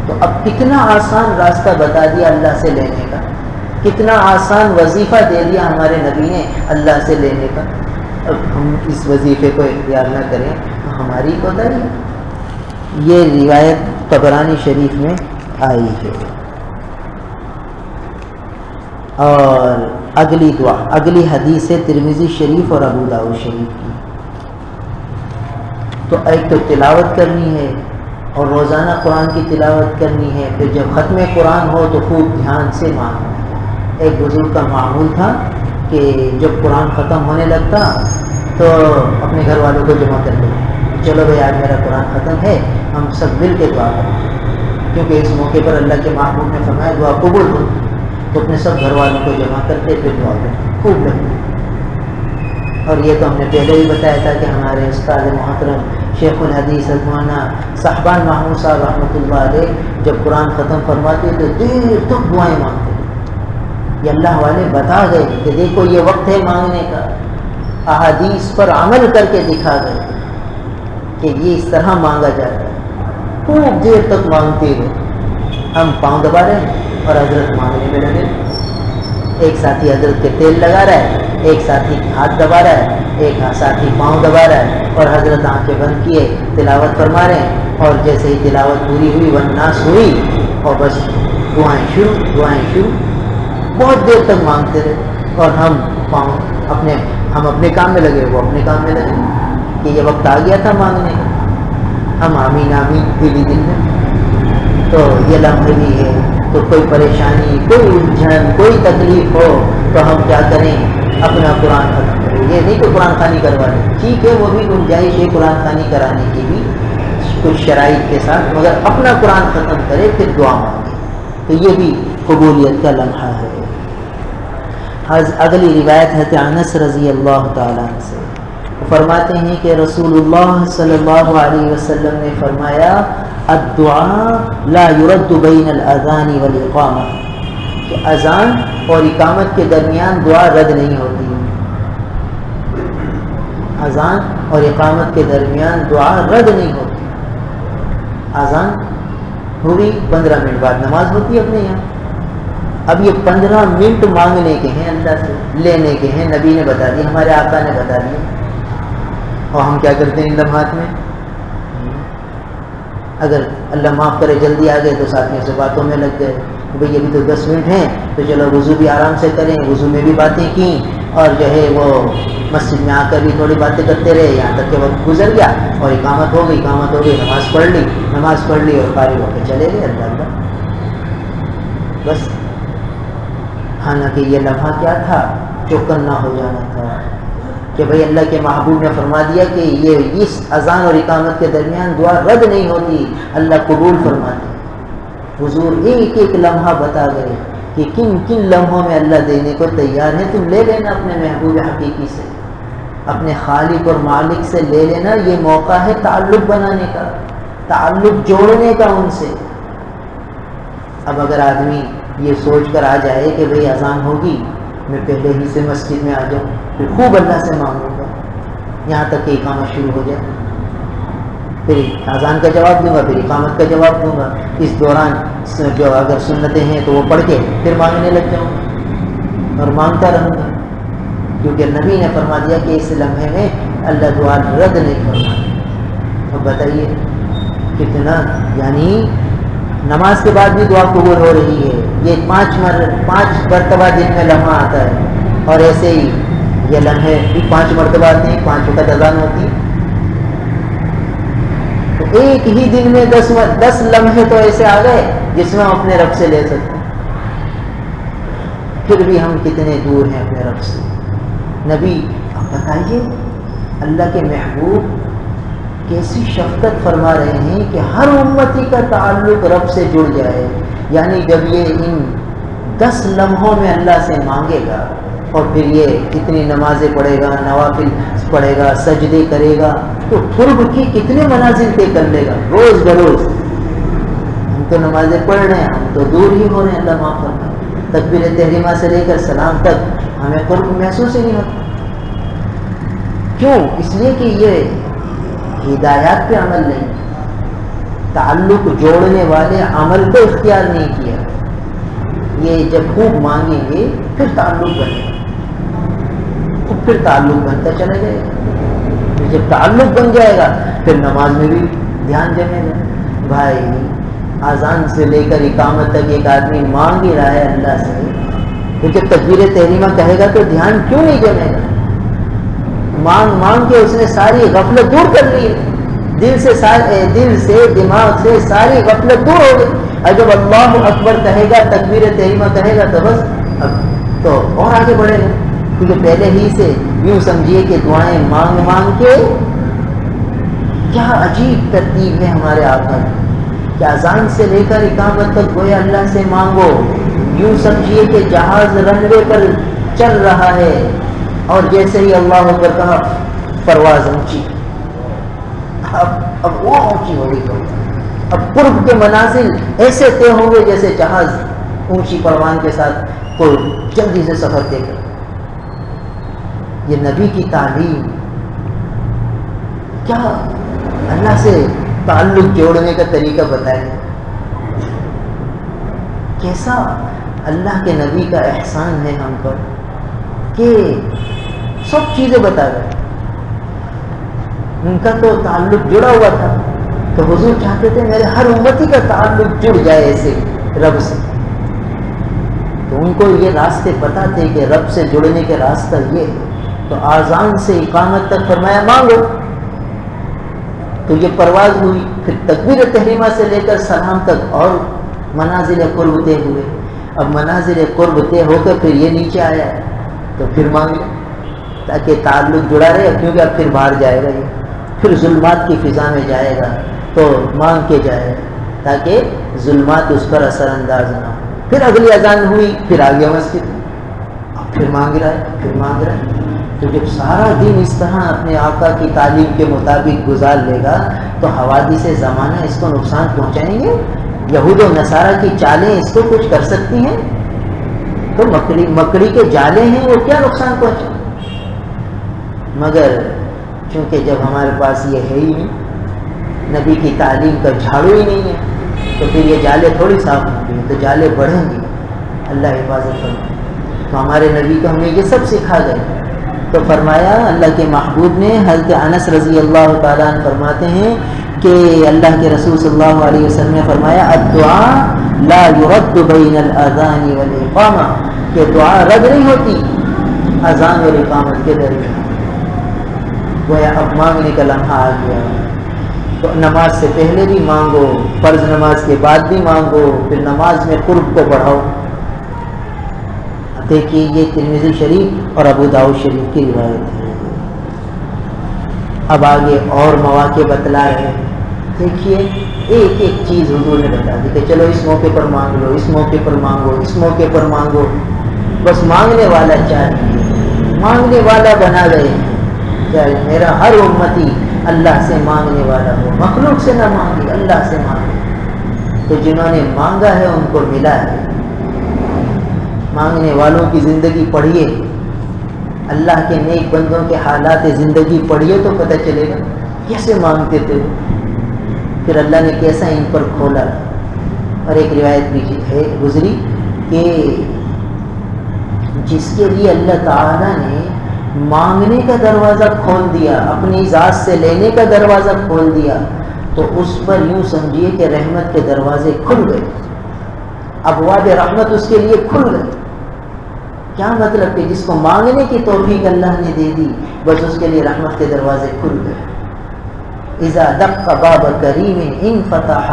تو اب کتنا آسان راستہ بتا دیا اللہ سے لینے کا، کتنا آسان وظیفہ دے دیا ہمارے نبی نے اللہ سے لینے کا. اب ہم اس وظیفے کو اختیار نہ کریں تو ہماری کوتاہی ہے. یہ روایت طبرانی شریف میں آئی ہے. اور اگلی دعا، اگلی حدیث ہے ترمذی شریف اور ابو داؤد شریف کی. تو ایک تو تلاوت کرنی ہے اور روزانہ قرآن کی تلاوت کرنی ہے. پھر جب ختم قرآن ہو تو خوب دھیان سے مانگنا. ایک بزرگ کا معمول تھا کہ جب قرآن ختم ہونے لگتا تو اپنے گھر والوں کو جمع کر لیتے، چلو بھائی آج میرا قرآن ختم ہے، ہم سب مل کے دعا کریں، کیونکہ اس موقع پر اللہ کے محبوب نے فرمایا دعا قبول ہو. تو اپنے سب گھر والوں کو جمع کرتے پھر دعا کرتے خوب لگتی. اور یہ تو ہم نے پہلے ہی بتایا تھا کہ ہمارے استاد محترم شیخ الحدیث مولانا صاحبان محمود صاحب رحمۃ اللہ علیہ جب قرآن ختم فرماتے تو دیر تک دعائیں مانگتے. یہ اللہ والے بتا گئے کہ دیکھو یہ وقت ہے مانگنے کا. احادیث پر عمل کر کے دکھا گئے کہ یہ اس طرح مانگا جاتا ہے. خوب دیر تک مانگتے رہے. ہم پاؤں دبا رہے ہیں اور حضرت مانگنے میں لگے. ایک ساتھی حضرت کے تیل لگا رہا ہے، ایک ساتھی ہاتھ دبا رہا ہے، ایک ساتھی پاؤں دبا رہا ہے، اور حضرت آنکھیں بند کیے تلاوت فرما رہے ہیں. اور جیسے ہی تلاوت پوری ہوئی والناس ہوئی اور بس دعائیں شروع. بہت دیر تک مانگتے رہے اور ہم اپنے کام میں لگے، وہ اپنے کام میں لگے کہ یہ وقت آ گیا تھا مانگنے کا. ہم آمین آمین دلی دل میں. تو یہ لمحے بھی ہے. تو کوئی پریشانی، کوئی الجھن، کوئی تکلیف ہو تو ہم کیا کریں؟ اپنا قرآن ختم کریں. یہ نہیں کہ قرآن خوانی کروا لیں، ٹھیک ہے وہ بھی گنجائش ہے قرآن خوانی کرانے کی بھی کچھ شرائط کے ساتھ، مگر اپنا قرآن ختم کرے پھر دعا مانگے. تو یہ بھی قبولیت کا لمحہ ہے. اگلی روایت ہے انس رضی اللہ تعالیٰ عنہ سے. فرماتے ہیں کہ رسول اللہ صلی اللہ علیہ وسلم نے فرمایا الدعاء لا يرد بین الاذان والاقامہ، کہ اذان اور اقامت کے درمیان دعا رد نہیں ہوتی. اذان اور اقامت کے درمیان دعا رد نہیں ہوتی. اذان ہوئی 15 منٹ بعد نماز ہوتی ہے اپنے یہاں. اب یہ 15 منٹ مانگنے کے ہیں، اللہ سے لینے کے ہیں. نبی نے بتا دیا، ہمارے آقا نے بتا دیا. اور ہم کیا کرتے ہیں ان لمحات میں؟ اگر اللہ معاف کرے جلدی آ گئے تو ساتھیوں سے باتوں میں لگ گئے. بھئی ابھی تو 10 منٹ ہیں تو چلو وضو بھی آرام سے کریں. وضو میں بھی باتیں کی اور جو ہے وہ مسجد میں آ کر بھی تھوڑی باتیں کرتے رہے یہاں تک کہ وقت گزر گیا اور اقامت ہو گئی. نماز پڑھ لی اور فارغ ہو کے چلے گئے. اللہ بس. حالانکہ یہ لمحہ کیا تھا؟ چوکنا ہو جانا تھا کہ بھئی اللہ کے محبوب نے فرما دیا کہ یہ اس اذان اور اقامت کے درمیان دعا رد نہیں ہوتی، اللہ قبول فرماتے. حضور ایک ایک لمحہ بتا گئے کہ کن کن لمحوں میں اللہ دینے کو تیار ہے. تم لے لینا اپنے محبوب حقیقی سے، اپنے خالق اور مالک سے لے لینا. یہ موقع ہے تعلق بنانے کا، تعلق جوڑنے کا ان سے. اب اگر آدمی یہ سوچ کر آ جائے کہ بھئی اذان ہوگی میں پہلے ہی سے مسجد میں آ جاؤں، پھر خوب اللہ سے مانگوں گا یہاں تک کہ اقامت شروع ہو جائے، پھر اذان کا جواب دوں گا، پھر اقامت کا جواب دوں گا. اس دوران جو اگر سنتیں ہیں تو وہ پڑھ کے پھر مانگنے لگ جاؤں اور مانگتا رہوں گا. کیونکہ نبی نے فرما دیا کہ اس لمحے میں اللہ دعا رد نہیں فرماتا. اب بتائیے کتنا، یعنی نماز کے بعد بھی دعا قبول ہو رہی ہے. یہ 5 مرتبہ دن میں لمحہ آتا ہے اور ایسے ہی یہ لمحے بھی 5 مرتبہ آتے ہیں. 5 وقت اذان ہوتی ہے تو ایک ہی دن میں 10 لمحے تو ایسے آ گئے جس میں ہم اپنے رب سے لے سکتے ہیں. پھر بھی ہم کتنے دور ہیں اپنے رب سے. نبی اب بتائیے اللہ کے محبوب کیسی شفقت فرما رہے ہیں کہ ہر امتی کا تعلق رب سے جڑ جائے. یعنی جب یہ ان 10 لمحوں میں اللہ سے مانگے گا اور پھر یہ کتنی نمازیں پڑھے گا، نوافل پڑھے گا، سجدے کرے گا، تو قرب کی کتنے منازل طے کر لے گا روز بروز۔ ہم تو نمازیں پڑھ رہے ہیں، ہم تو دور ہی ہو رہے ہیں، اللہ معاف فرمائے۔ تکبیر تحریمہ سے لے کر سلام تک ہمیں قرب محسوس ہی نہیں ہوتا۔ کیوں؟ اس لیے کہ یہ ہدایات پہ عمل نہیں، تعلق جوڑنے والے عمل کو اختیار نہیں کیا۔ یہ جب خوب مانگیں گے پھر تعلق بنے گا، پھر تعلق بنتا چلا جائے گا۔ جب تعلق بن جائے گا پھر نماز میں بھی دھیان جمے گا۔ بھائی اذان سے لے کر اقامت تک ایک آدمی مانگ ہی رہا ہے اللہ سے، تو جب تکبیر تحریمہ کہے گا تو دھیان کیوں نہیں جمے گا؟ مانگ مانگ کے اس نے ساری غفلت دور کر لی ہے، دل سے دماغ سے ساری غفلت دور ہو گئی۔ اور جب اللہ اکبر کہے گا، تکبیر تحریمہ کہے گا، تو بس اب تو اور آگے بڑھے گا، کیونکہ پہلے ہی سے یوں سمجھیے کہ دعائیں مانگ مانگ کے، کیا عجیب ترتیب ہے ہمارے آقا کی کہ اذان سے لے کر اقامت تک گویا اللہ سے مانگو، یوں سمجھیے کہ جہاز رن وے پر چل رہا ہے اور جیسے ہی اللہ اکبر کہا پرواز اونچی، اب وہ اونچی ہو گئی، اب قرب کے منازل ایسے طے ہوں گے جیسے جہاز اونچی پروان کے ساتھ کوئی جلدی سے سفر طے کرے۔ یہ نبی کی تعلیم، کیا اللہ سے تعلق جوڑنے کا طریقہ بتائے، کیسا اللہ کے نبی کا احسان ہے ہم پر کہ سب چیزیں بتا گئے۔ ان کا تو تعلق جڑا ہوا تھا، تو حضور چاہتے تھے میرے ہر امتی کا تعلق جڑ جائے ایسے رب سے، تو ان کو یہ راستے پتہ تھے کہ رب سے جڑنے کے راستہ یہ ہے، تو آذان سے اقامت تک فرمایا مانگو، تو یہ پرواز ہوئی، پھر تکبیر تحریمہ سے لے کر سلام تک اور منازل قرب طے ہوئے۔ اب منازل قرب طے ہو کر پھر یہ نیچے آیا ہے، تو پھر مانگے تاکہ تعلق جڑا رہے، کیونکہ اب پھر باہر جائے گا، یہ پھر ظلمات کی فضا میں جائے گا، تو مانگ کے جائے گا تاکہ ظلمات اس پر اثر انداز نہ ہو۔ پھر اگلی اذان ہوئی، پھر آ گیا مسجد، اب پھر مانگ رہا ہے، پھر مانگ رہا ہے۔ تو جب سارا دن اس طرح اپنے آقا کی تعلیم کے مطابق گزار لے گا تو حوادث زمانہ اس کو نقصان پہنچائیں گے؟ یہود و نصارہ کی چالیں اس کو کچھ کر سکتی ہیں؟ تو مکڑی کے جالے ہیں، وہ کیا نقصان پہنچے؟ مگر چونکہ جب ہمارے پاس یہ ہے ہی نہیں، نبی کی تعلیم کا جھاڑو ہی نہیں ہے، تو پھر یہ جالے تھوڑی صاف ہوں گے، تو جالے بڑھیں گے۔ اللہ حفاظت فرمائے۔ تو ہمارے نبی کو ہمیں یہ سب سکھا گئے۔ تو فرمایا اللہ کے محبوب نے، حضرت انس رضی اللہ تعالیٰ عنہ فرماتے ہیں کہ اللہ کے رسول صلی اللہ علیہ وسلم نے فرمایا الدعاء لا يرد بین الاذان والاقامہ، کہ دعا رد نہیں ہوتی اذان اور اقامت کے درمیان۔ گویا اب مانگنے کا لمحہ آ گیا، تو نماز سے پہلے بھی مانگو، فرض نماز کے بعد بھی مانگو، پھر نماز میں قرب کو بڑھاؤ۔ دیکھیے یہ ترمذی شریف اور ابو داؤد شریف کی روایت ہے۔ اب آگے اور مواقع بتلا رہے ہیں۔ دیکھیے ایک ایک چیز حضور نے بتا دی کہ چلو اس موقع پر مانگ لو، اس موقع پر مانگو، اس موقع پر مانگو، بس مانگنے والا چاہیے، مانگنے والا بنا گئے ہیں۔ میرا ہر امتی اللہ سے مانگنے والا ہو، مخلوق سے نہ مانگے، اللہ سے مانگے۔ تو جنہوں نے مانگا ہے ان کو ملا ہے۔ مانگنے والوں کی زندگی پڑھیے، اللہ کے نیک بندوں کے حالات زندگی پڑھیے تو پتہ چلے گا کیسے مانگتے تھے، پھر اللہ نے کیسا ان پر کھولا۔ اور ایک روایت بھی ہے گزری کہ جس کے لیے اللہ تعالیٰ نے مانگنے کا دروازہ کھول دیا، اپنی ذات سے لینے کا دروازہ کھول دیا، تو اس پر یوں سمجھیے کہ رحمت کے دروازے کھل گئے، ابواب رحمت اس کے لیے کھل گئے۔ کیا مطلب کہ جس کو مانگنے کی توفیق اللہ نے دے دی، بس اس کے لیے رحمت کے دروازے کھل گئے۔ اذا دق باب کریم انفتح،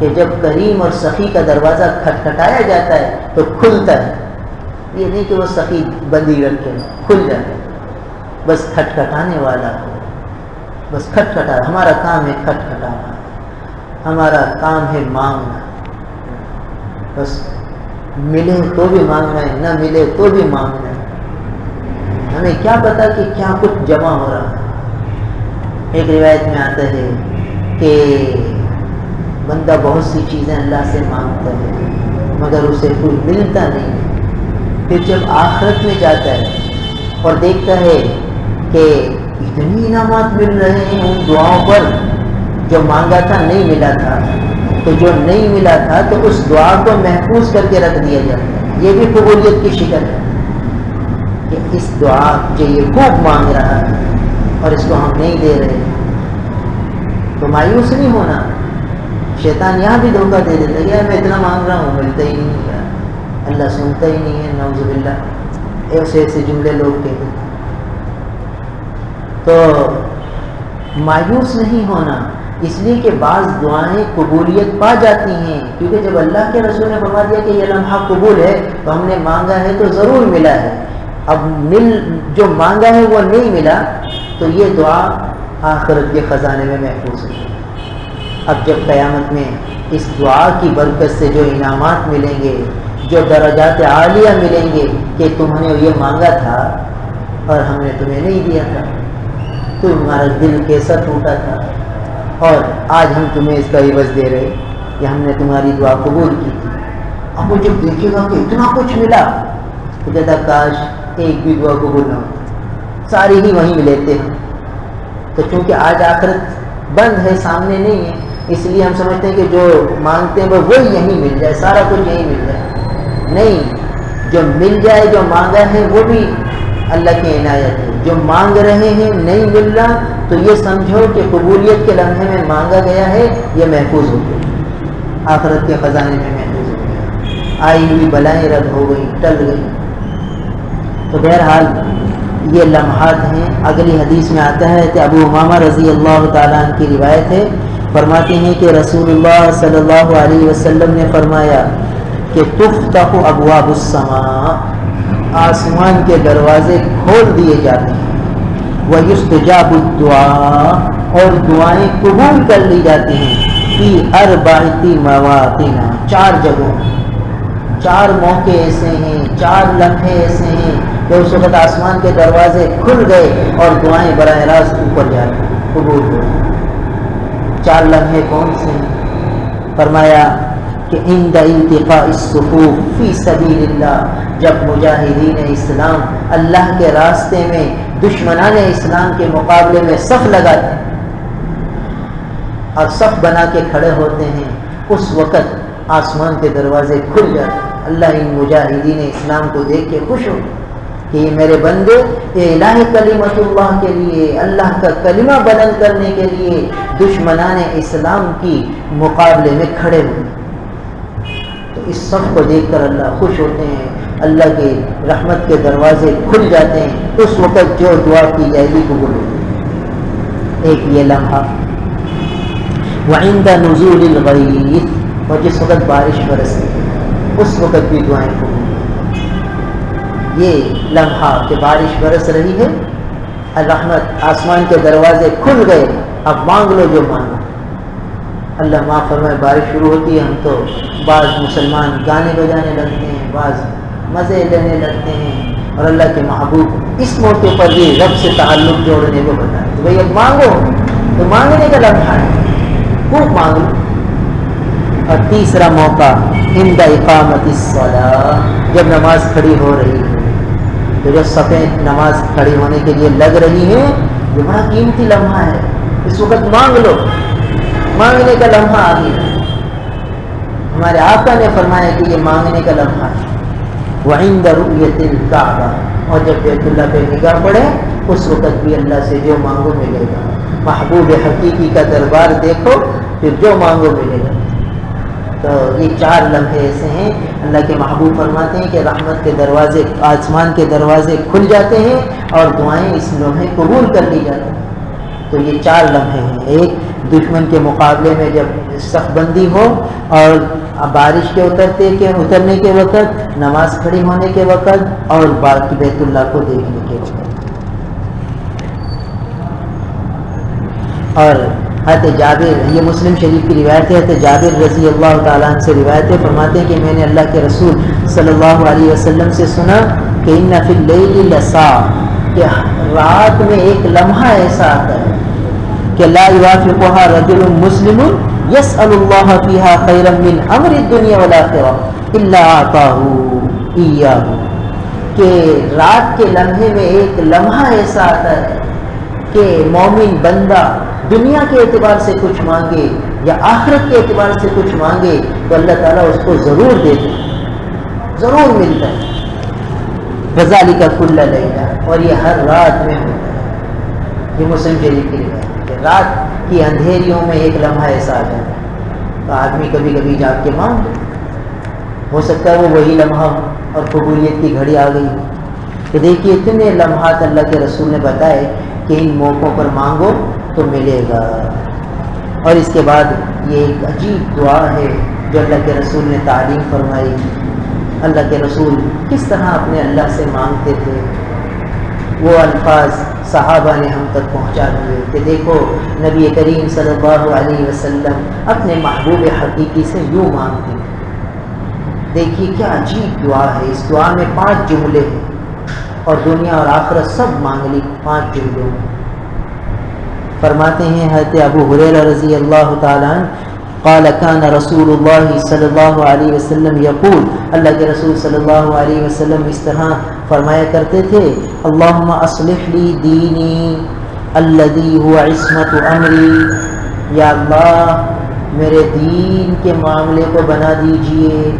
کہ جب کریم اور سخی کا دروازہ کھٹکھٹایا جاتا ہے تو کھلتا ہے، یہ نہیں کہ وہ سخی بندی رکھے، کھل جاتا ہے، بس کھٹکھٹانے والا ہو، بس کھٹکھٹا۔ ہمارا کام ہے کھٹکھٹانا، ہمارا کام ہے مانگنا، بس ملے تو بھی مانگنا ہے، نہ ملے تو بھی مانگنا ہے۔ ہمیں کیا پتا کہ کیا کچھ جمع ہو رہا ہے۔ ایک روایت میں آتا ہے کہ بندہ بہت سی چیزیں اللہ سے مانگتا ہے مگر اسے کوئی ملتا نہیں، پھر جب آخرت میں جاتا ہے اور دیکھتا ہے کہ اتنی انعامات مل رہے ہیں ان دعاؤں پر، جو مانگا تھا نہیں ملا تھا، تو جو نہیں ملا تھا تو اس دعا کو محفوظ کر کے رکھ دیا جاتا ہے۔ یہ بھی قبولیت کی شکل ہے کہ اس دعا جو یہ خوب مانگ رہا ہے اور اس کو ہم نہیں دے رہے، تو مایوس نہیں ہونا۔ شیطان یہاں بھی دھوکہ دے دیتا ہے کہ میں اتنا مانگ رہا ہوں ملتا ہی نہیں ہے، اللہ سنتا ہی نہیں ہے، نعوذ باللہ، ایسے جملے لوگ کہتے ہیں۔ تو مایوس نہیں ہونا، اس لیے کہ بعض دعائیں قبولیت پا جاتی ہیں، کیونکہ جب اللہ کے رسول نے فرما دیا کہ یہ لمحہ قبول ہے تو ہم نے مانگا ہے تو ضرور ملا ہے۔ اب جو مانگا ہے وہ نہیں ملا تو یہ دعا آخرت کے خزانے میں محفوظ ہے۔ اب جب قیامت میں اس دعا کی برکت سے جو انعامات ملیں گے، جو درجات عالیہ ملیں گے کہ تم نے یہ مانگا تھا اور ہم نے تمہیں نہیں دیا تھا، تمہارا دل کیسا ٹوٹا تھا اور آج ہم تمہیں اس کا عوض دے رہے کہ ہم نے تمہاری دعا قبول کی تھی۔ اب وہ جب دیکھے گا کہ اتنا کچھ ملا تو کہتا کاش ایک بھی دعا قبول نہ ہو، ساری ہی وہیں لیتے ہیں۔ تو چونکہ آج آخرت بند ہے، سامنے نہیں ہے، اس لیے ہم سمجھتے ہیں کہ جو مانگتے ہیں وہ یہیں مل جائے، سارا کچھ یہیں مل جائے۔ نہیں، جو مل جائے، جو مانگا ہے وہ بھی اللہ کی عنایت ہے۔ جو مانگ رہے ہیں نہیں مل رہا تو یہ سمجھو کہ قبولیت کے لمحے میں مانگا گیا ہے، یہ محفوظ ہو گیا، آخرت کے خزانے میں محفوظ ہو گیا، آئی ہوئی بلائیں رد ہو گئی، ٹل گئی۔ تو بہرحال یہ لمحات ہیں۔ اگلی حدیث میں آتا ہے کہ ابو امامہ رضی اللہ تعالیٰ عنہ کی روایت ہے، فرماتے ہیں کہ رسول اللہ صلی اللہ علیہ وسلم نے فرمایا کہ تفتح ابواب السماء، آسمان کے دروازے کھول دیے جاتے ہیں، وَيُسْتَجَابُ الدُّعَاء، اور دعائیں قبول کر لی جاتی ہیں، فی اربعۃ مواطن، 4 جگہوں، 4 موقع ایسے ہیں، 4 لمحے ایسے ہیں کہ اس وقت آسمان کے دروازے کھل گئے اور دعائیں براہ راست اوپر جا رہی قبول ہو۔ 4 لمحے کون سے ہیں؟ فرمایا کہ عند التقاء الصفوف فی سبیل اللہ، جب مجاہدین اسلام اللہ کے راستے میں دشمنان اسلام کے مقابلے میں صف لگاتے ہیں اور صف بنا کے کھڑے ہوتے ہیں، اس وقت آسمان کے دروازے کھل جاتے ہیں۔ اللہ ان مجاہدین اسلام کو دیکھ کے خوش ہو کہ یہ میرے بندے یہ الہ کلمت اللہ کے لیے، اللہ کا کلمہ بلند کرنے کے لیے دشمنان اسلام کی مقابلے میں کھڑے ہوئے۔ تو اس صف کو دیکھ کر اللہ خوش ہوتے ہیں، اللہ کے رحمت کے دروازے کھل جاتے ہیں، اس وقت جو دعا کی جائے گی قبول ہوتی ہے۔ ایک یہ لمحہ، وعند نزول الغیث، اور جس وقت بارش برستی ہے اس وقت بھی دعائیں قبول ہوتی ہیں۔ یہ لمحہ کہ بارش برس رہی ہے، رحمت، آسمان کے دروازے کھل گئے، اب مانگ لو جو مانگو، اللہ معاف فرمائے۔ بارش شروع ہوتی ہے، ہم تو بعض مسلمان گانے بجانے لگتے ہیں، بعض مزے لینے لگتے ہیں، اور اللہ کے محبوب اس موقع پر بھی رب سے تعلق جوڑنے کو بتائیں تو بھئی اب مانگو، تو مانگنے کا لمحہ ہے، خوب مانگو۔ اور تیسرا موقع عند اقامت الصلاۃ، جب نماز کھڑی ہو رہی ہے، تو جو صفیں نماز کھڑی ہونے کے لیے لگ رہی ہیں، یہ بڑا قیمتی لمحہ ہے، اس وقت مانگ لو، مانگنے کا لمحہ آ گیا۔ ہمارے آقا نے فرمایا کہ یہ مانگنے کا لمحہ ہے۔ وعند رؤیت الکعبہ، اور جب بیت اللہ پہ نگاہ پڑے اس وقت بھی اللہ سے جو مانگو ملے گا۔ محبوب حقیقی کا دربار دیکھو، پھر جو مانگو ملے گا۔ تو یہ 4 لمحے ایسے ہیں، اللہ کے محبوب فرماتے ہیں کہ رحمت کے دروازے، آسمان کے دروازے کھل جاتے ہیں اور دعائیں اس لمحے قبول کر لی جاتی ہیں۔ تو یہ 4 لمحے ہیں، ایک دشمن کے مقابلے میں جب صف بندی ہو، اور بارش کے اترنے کے وقت، نماز کھڑی ہونے کے وقت، اور باقی بیت اللہ کو دیکھنے کے وقت۔ اور حضرت جابر، یہ مسلم شریف کی روایت ہے، حضرت جابر رضی اللہ تعالیٰ عنہ سے روایت ہے، فرماتے ہیں کہ میں نے اللہ کے رسول صلی اللہ علیہ وسلم سے سنا کہ ان فی اللیل لساعۃ، کہ رات میں ایک لمحہ ایسا آتا ہے کہ لا یوافقها رجل مسلم یسأل اللہ فیہا خیرا من امر الدنیا والآخرہ الا اعطاہ ایاہ، کہ رات کے لمحے میں ایک لمحہ ایسا آتا ہے کہ مومن بندہ دنیا کے اعتبار سے کچھ مانگے یا آخرت کے اعتبار سے کچھ مانگے تو اللہ تعالیٰ اس کو ضرور دیتا ہے، ضرور ملتا ہے۔ وذالک کل لیلہ، اور یہ ہر رات میں ہوتا ہے۔ یہ مسلم شریف کی روایت ہے کہ رات کی اندھیریوں میں ایک لمحہ ایسا آ جاتا ہے تو آدمی کبھی کبھی جاگ کے مانگ، ہو سکتا ہے وہ وہی لمحہ اور قبولیت کی گھڑی آ گئی۔ تو دیکھیے اتنے لمحات اللہ کے رسول نے بتائے کہ ان موقعوں پر مانگو تو ملے گا۔ اور اس کے بعد یہ ایک عجیب دعا ہے جو اللہ کے رسول نے تعلیم فرمائی۔ اللہ کے رسول کس طرح اپنے اللہ سے مانگتے تھے، وہ الفاظ صحابہ نے ہم تک پہنچا دیے کہ دیکھو نبی کریم صلی اللہ علیہ وسلم اپنے محبوب حقیقی سے یوں مانگتے تھے۔ دیکھیے کیا عجیب دعا ہے، اس دعا میں 5 جملے ہیں اور دنیا اور آخرت سب مانگ لی 5 جملوں میں۔ فرماتے ہیں حضرت ابو ہریرہ رضی اللہ تعالیٰ عنہ قال كان رسول اللہ صلی اللہ علیہ وسلم یقول، اللہ کے رسول صلی اللہ علیہ وسلم اس طرح فرمایا کرتے تھے، اللہم اصلح لی دینی الذی هو عصمت امری، یا اللہ میرے دین کے معاملے کو بنا دیجئے،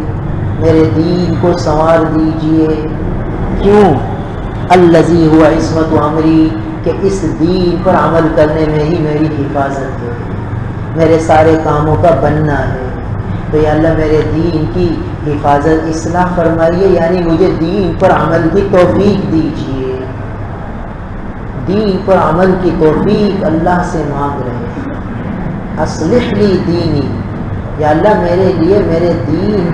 میرے دین کو سنوار دیجئے۔ کیوں؟ الذی هو عصمت امری، کہ اس دین پر عمل کرنے میں ہی میری حفاظت ہے، میرے سارے کاموں کا بننا ہے۔ تو یا اللہ میرے دین کی حفاظت اصلاح فرمائیے، یعنی مجھے دین پر عمل کی توفیق دیجیے۔ دین پر عمل کی توفیق اللہ سے مانگ رہے ہیں۔ اصلح لی دینی، یا اللہ میرے لیے میرے دین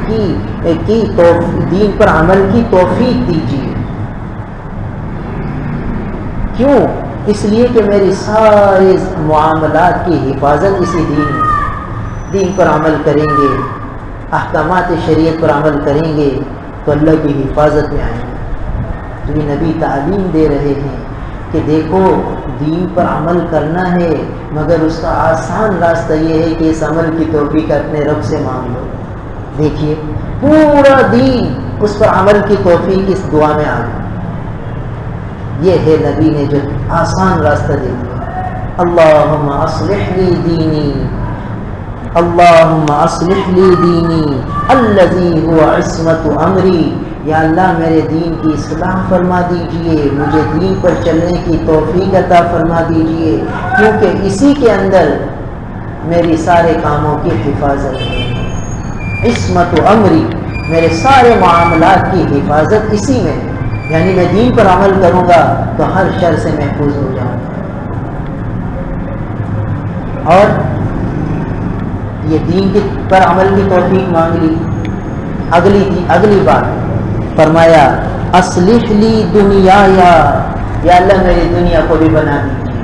دین پر عمل کی توفیق دیجیے۔ کیوں؟ اس لیے کہ میری سارے معاملات کی حفاظت اسی دین پر عمل کریں گے، احکامات شریعت پر عمل کریں گے تو اللہ کی حفاظت میں آئیں گے۔ تو یہ نبی تعلیم دے رہے ہیں کہ دیکھو دین پر عمل کرنا ہے، مگر اس کا آسان راستہ یہ ہے کہ اس عمل کی توفیق اپنے رب سے مانگ لو۔ دیکھیے پورا دین اس پر عمل کی توفیق اس دعا میں آ گئی۔ یہ ہے نبی نے جو آسان راستہ دے دیا۔ اللہم اصلح لی دینی، اللہم اصلح لی دینی الذی هو عصمت امری، یا اللہ میرے دین کی اصلاح فرما دیجئے، مجھے دین پر چلنے کی توفیق عطا فرما دیجئے، کیونکہ اسی کے اندر میری سارے کاموں کی حفاظت ہے۔ عصمت امری، میرے سارے معاملات کی حفاظت اسی میں ہے، یعنی میں دین پر عمل کروں گا تو ہر شر سے محفوظ ہو جاؤں گا۔ اور یہ دین پر عمل کی توفیق مانگ لی۔ اگلی بات فرمایا اصلح لی دنیا، یا اللہ میری دنیا کو بھی بنا دیجیے،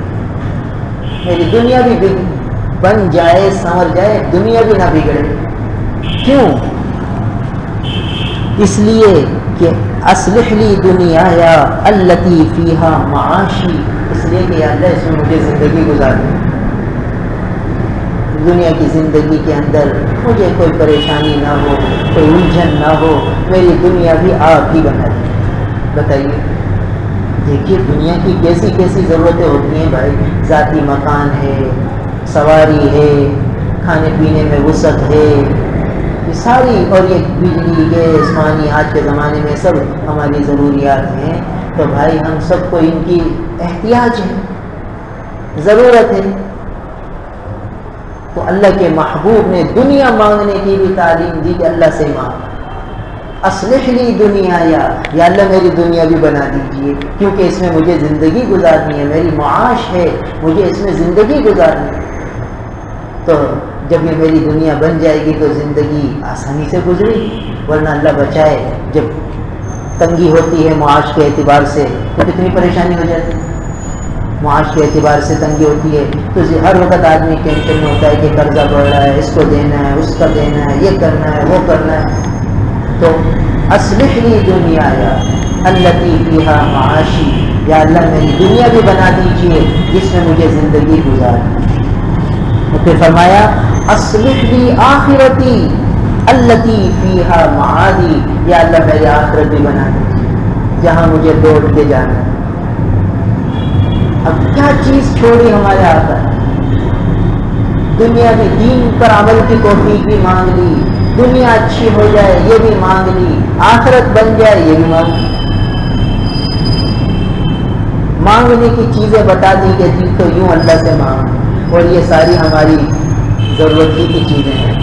میری دنیا بھی بن جائے، سنور جائے، دنیا بھی نہ بگڑے۔ کیوں؟ اس لیے کہ اصلح لی دنیا التی فیہا معاشی، اس لیے کہ یا اللہ اس میں مجھے زندگی گزارنی، دنیا کی زندگی کے اندر مجھے کوئی پریشانی نہ ہو، کوئی الجھن نہ ہو، میری دنیا بھی آپ ہی بنا دی۔ بتائیے دیکھیے دنیا کی کیسی کیسی ضرورتیں ہوتی ہیں بھائی، ذاتی مکان ہے، سواری ہے، کھانے پینے میں وسعت ہے، یہ ساری، اور یہ بجلی گیس پانی آج کے زمانے میں سب ہماری ضروریات ہیں۔ تو بھائی ہم سب کو ان کی احتیاج ہے، ضرورت ہے۔ تو اللہ کے محبوب نے دنیا مانگنے کی بھی تعلیم دی کہ اللہ سے مانگ، اصلح لی دنیا، یا اللہ میری دنیا بھی بنا دیجیے، کیونکہ اس میں مجھے زندگی گزارنی ہے، میری معاش ہے، مجھے اس میں زندگی گزارنی ہے۔ تو جب یہ میری دنیا بن جائے گی تو زندگی آسانی سے گزرے گی، ورنہ اللہ بچائے جب تنگی ہوتی ہے معاش کے اعتبار سے تو کتنی پریشانی ہو جاتی ہے۔ معاشی اعتبار سے تنگی ہوتی ہے تو ہر وقت آدمی ٹینشن میں ہوتا ہے کہ قرضہ بڑھ رہا ہے، اس کو دینا ہے، اس کا دینا ہے، یہ کرنا ہے، وہ کرنا ہے. تو اصلح لی دنیایا التی فیہا معاشی، یا اللہ میری دنیا بھی بنا دیجیے جس میں مجھے زندگی گزارنی. اور پھر فرمایا اصلح لی آخرتی التی فیہا معادی، یا اللہ میری آخرت بھی بنا دیجیے جہاں مجھے لوٹ کے جانا ہے. اب کیا چیز چھوڑی ہمارے آقا نے؟ دنیا بھی، دین پر عمل کی توفیق بھی مانگ لی، دنیا اچھی ہو جائے یہ بھی مانگ لی، آخرت بن جائے یہ بھی مانگ لی. مانگنے کی چیزیں بتا دی کہ جی تو یوں اللہ سے مانگ، اور یہ ساری ہماری ضرورت ہی کی چیزیں ہیں.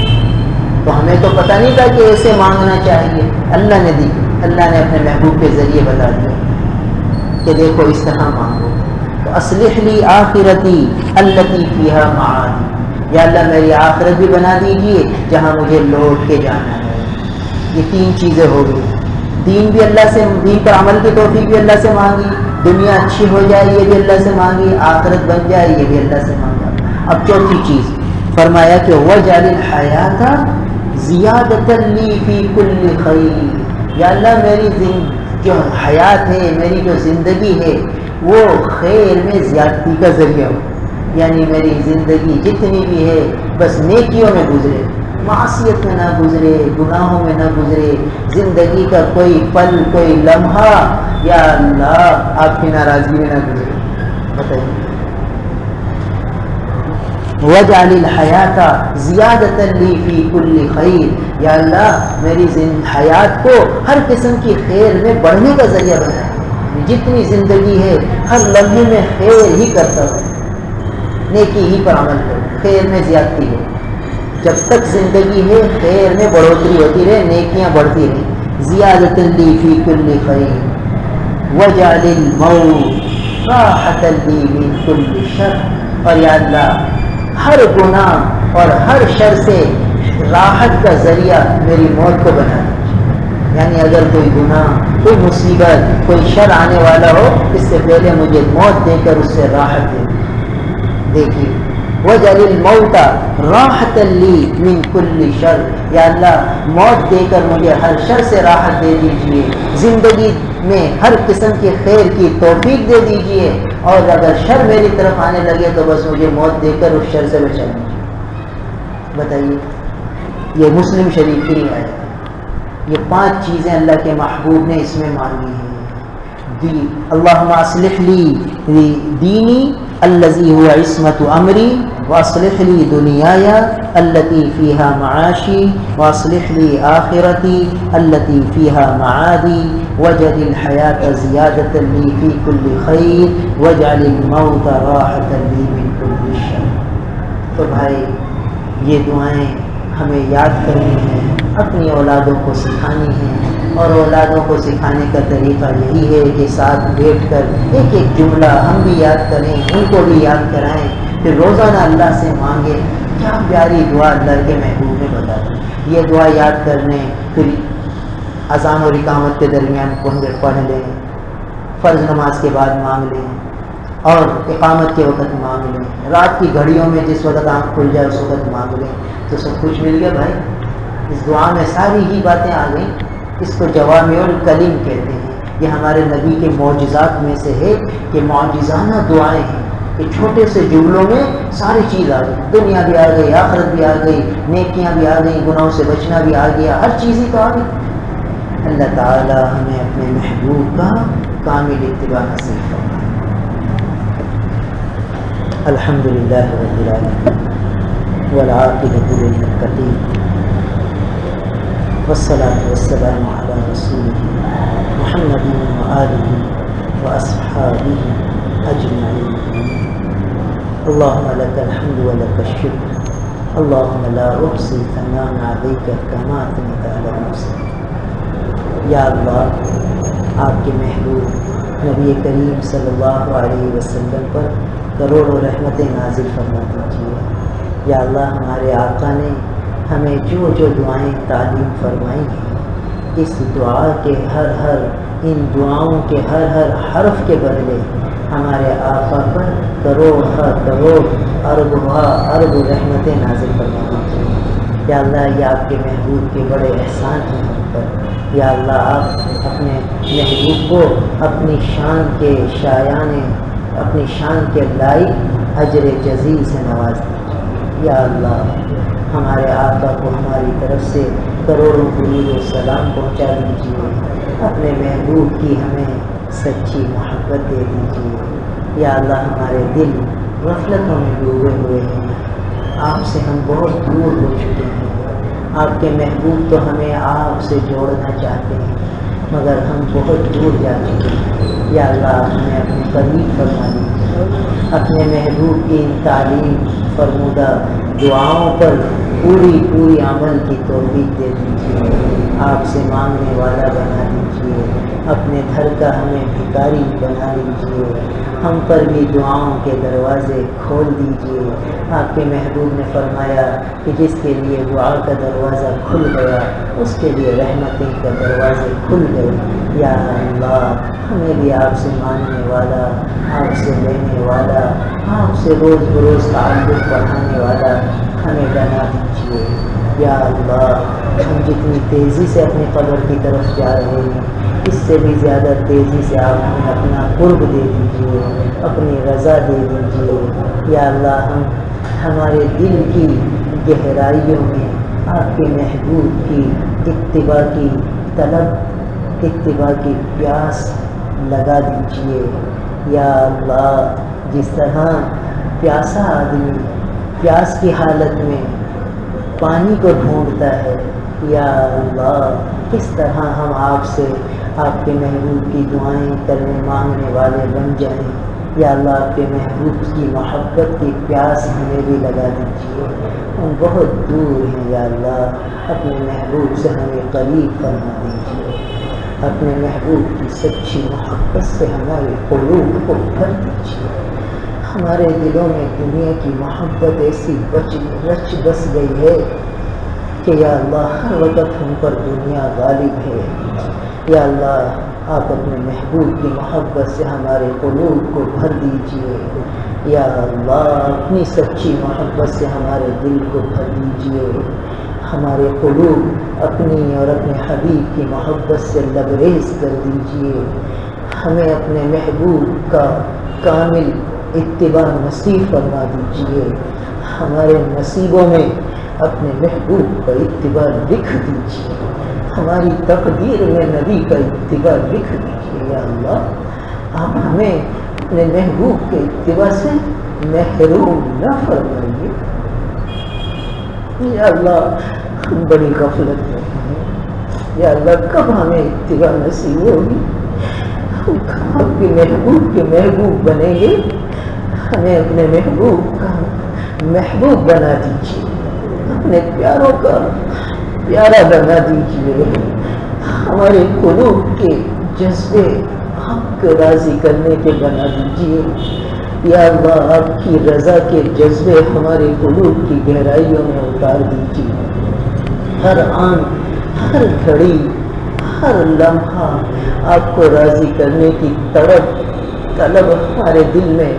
تو ہمیں تو پتہ نہیں تھا کہ ایسے مانگنا چاہیے، اللہ نے دی، اللہ نے اپنے محبوب کے ذریعے بتا دیا کہ دیکھو اس طرح مانگو. تو اصلح لی آخرتی التی فیہا معادی، یا اللہ میری آخرت بھی بنا دیجیے جہاں مجھے لوٹ کے جانا ہے. یہ تین چیزیں ہو گئی. دین بھی اللہ سے، دین پر عمل کی توفیق بھی اللہ سے مانگی، دنیا اچھی ہو جائے یہ بھی اللہ سے مانگی، آخرت بن جائے یہ بھی اللہ سے مانگا. اب چوتھی چیز فرمایا کہ وَجْعَلِ الْحَيَاةَ زِيَادَةً لِّي فِي كُلِّ خَيْرٍ، یا اللہ میری جو حیات ہے، میری جو زندگی ہے وہ خیر میں زیادتی کا ذریعہ ہو. یعنی میری زندگی جتنی بھی ہے بس نیکیوں میں گزرے، معصیت میں نہ گزرے، گناہوں میں نہ گزرے. زندگی کا کوئی پل، کوئی لمحہ یا اللہ آپ کی ناراضگی میں نہ گزرے. بتائیے وَجْعَلِ الْحَيَاةَ زِيَادَةً لِّي فِي كُلِّ خَيْرٍ، یا اللہ میری حیات کو ہر قسم کی خیر میں بڑھنے کا ذریعہ بنائے. جتنی زندگی ہے ہر لمحے میں خیر ہی کرتا ہو، نیکی ہی پر عمل کرو، خیر میں زیادتی ہو. جب تک زندگی ہے خیر میں بڑھوتری ہوتی رہے، نیکیاں بڑھتی رہیں. زِيَادَةً لِّي فِي كُلِّ خَيْرٍ وَجْعَلِ الْمَوْتَ رَاحَةً لِّي مِن كُلِّ شَرٍ، اور یا اللہ ہر گناہ اور ہر شر سے راحت کا ذریعہ میری موت کو بنا دیجیے. یعنی اگر کوئی گناہ، کوئی مصیبت، کوئی شر آنے والا ہو اس سے پہلے مجھے موت دے کر اس سے راحت دے. دیکھیے وَجْعَلِ الْمَوْتَ رَاحَةً لِّي مِن كُلِّ شَرٍ، یا اللہ موت دے کر مجھے ہر شر سے راحت دے دیجیے، زندگی میں ہر قسم کی خیر کی توفیق دے دیجیے، اور اگر شر میری طرف آنے لگے تو بس مجھے موت دے کر اس شر سے بچا لیجیے. بتائیے یہ مسلم شریف کی آیت ہے. یہ 5 چیزیں اللہ کے محبوب نے اس میں مانگی ہیں. اللہم اصلح لی دینی الذی هو عصمت امری، واصلح لی دنیایا التی فیہا معاشی، واصلح لی آخرتی التی فیہا معادی، واجعل الحیاة زیادۃ لی فی کل خیر، واجعل الموت راحۃ لی من کل شر. تو بھائی یہ دعائیں ہمیں یاد کرنی ہیں، اپنی اولادوں کو سکھانی ہیں. اور اولادوں کو سکھانے کا طریقہ یہی ہے کہ ساتھ بیٹھ کر ایک ایک جملہ ہم بھی یاد کریں، ان کو بھی یاد کرائیں، پھر روزانہ اللہ سے مانگیں. کیا پیاری دعا اللہ کے محبوب نے بتا دی. یہ دعا یاد کرنے، پھر اذان اور اقامت کے درمیان پڑھ لیں، فرض نماز کے بعد مانگ لیں، اور اقامت کے وقت مانگ لیں، رات کی گھڑیوں میں جس وقت آنکھ کھل جائے اس وقت مانگ لیں. تو سب کچھ مل گیا بھائی. اس دعا میں ساری ہی باتیں آ گئیں. اس کو جوامع الکلم کہتے ہیں. یہ ہمارے نبی کے معجزات میں سے ہے کہ معجزانہ دعائیں ہیں کہ چھوٹے سے جملوں میں ساری چیز آ گئی. دنیا بھی آ گئی، آخرت بھی آ گئی، نیکیاں بھی آ گئیں، گناہوں سے بچنا بھی آ گیا، ہر چیز ہی تو آ گئی. اللہ تعالی ہمیں اپنے محبوب کا کامل اتباع نصیب فرمائے. الحمدللہ رب العالمین والعاقبۃ للمتقین والصلاة والسلام على رسوله محمد وآله وأصحابه أجمعين. اللهم لك الحمد ولك الشكر، اللهم لا أحصي ثناء عليك كما أثنيت على نفسك. یا اللہ آپ کے محبوب نبی کریم صلی اللہ علیہ وسلم پر کروڑوں رحمتیں نازل فرما دیجیے. یا اللہ ہمارے آقا نے ہمیں جو جو دعائیں تعلیم فرمائی ہیں، اس دعا کے ہر ان دعاؤں کے ہر حرف کے بدلے ہمارے آقا پر کروڑ ارب رحمتیں نازل فرما دیجیے۔ یا اللہ یہ آپ کے محبوب کے بڑے احسان ہیں ہم پر۔ یا اللہ آپ اپنے محبوب کو اپنی شان کے لائق اجر جزیل سے نواز دیجیے۔ یا اللہ ہمارے آقا کو ہماری طرف سے کروڑوں درود و سلام پہنچا دیجیے۔ اپنے محبوب کی ہمیں سچی محبت دے دیجیے۔ یا اللہ ہمارے دل غفلتوں میں ڈوبے ہوئے ہیں، آپ سے ہم بہت دور ہو چکے ہیں۔ آپ کے محبوب تو ہمیں آپ سے جوڑنا چاہتے ہیں مگر ہم بہت دور جا چکے ہیں۔ یا اللہ ہمیں اپنے قریب فرما دیجیے۔ اپنے محبوب کی ان تعلیم فرمودہ دعاؤں پر پوری عمل کی توفیق دے دیجیے۔ آپ سے مانگنے والا بنا دیجیے، اپنے گھر کا ہمیں بھکاری بنا دیجیے، ہم پر بھی دعاؤں کے دروازے کھول دیجیے۔ آپ کے محبوب نے فرمایا کہ جس کے لیے دعا کا دروازہ کھل گیا اس کے لیے رحمتیں کے دروازے کھل گئے۔ یا اللہ ہمیں بھی آپ سے مانگنے والا، آپ سے لینے والا، آپ سے روز بروز تعلق بڑھانے والا ہمیں بنا دیجیے۔ یا اللہ ہم جتنی تیزی سے اپنی قبر کی طرف جا رہے ہیں اس سے بھی زیادہ تیزی سے آپ ہمیں اپنا قرب دے دیجیے، اپنی رضا دے دیجیے۔ یا اللہ ہمارے دل کی گہرائیوں میں آپ کے محبوب کی اتباع کی طلب، اتباع کی پیاس لگا دیجیے۔ یا اللہ جس طرح پیاسا آدمی پیاس کی حالت میں پانی کو ڈھونڈتا ہے، یا اللہ اس طرح ہم آپ سے آپ کے محبوب کی دعائیں کرنے مانگنے والے بن جائیں۔ یا اللہ آپ کے محبوب کی محبت کی پیاس ہمیں بھی لگا دیجیے۔ ہم بہت دور ہیں یا اللہ، اپنے محبوب سے ہمیں قریب فرما دیجیے۔ اپنے محبوب کی سچی محبت سے ہمارے قلوب کو بھر دیجیے۔ ہمارے دلوں میں دنیا کی محبت ایسی رچ بس گئی ہے کہ یا اللہ ہر وقت ہم پر دنیا غالب ہے۔ یا اللہ آپ اپنے محبوب کی محبت سے ہمارے قلوب کو بھر دیجیے۔ یا اللہ اپنی سچی محبت سے ہمارے دل کو بھر دیجیے۔ ہمارے قلوب اپنی اور اپنے حبیب کی محبت سے لبریز کر دیجیے۔ ہمیں اپنے محبوب کا کامل اتباع نصیب فرما دیجیے۔ ہمارے نصیبوں میں اپنے محبوب کا اتباع لکھ دیجیے، ہماری تقدیر میں نبی کا اتباع لکھ دیجیے۔ یا اللہ آپ ہمیں اپنے محبوب کے اتباع سے محروم نہ فرمائیے۔ یا اللہ ہم بڑی غفلت میں ہیں، یا اللہ کب ہمیں اتباع نصیب ہوگی؟ ہم کب اپنے محبوب کے محبوب بنیں گے؟ ہمیں اپنے محبوب کا محبوب بنا دیجیے، اپنے پیاروں کا پیارا بنا دیجیے۔ ہمارے قلوب کے جذبے آپ کو راضی کرنے کے بنا دیجیے۔ یا اللہ آپ کی رضا کے جذبے ہمارے قلوب کی گہرائیوں میں اتار دیجیے۔ ہر آن، ہر گھڑی، ہر لمحہ آپ کو راضی کرنے کی طلب ہمارے دل میں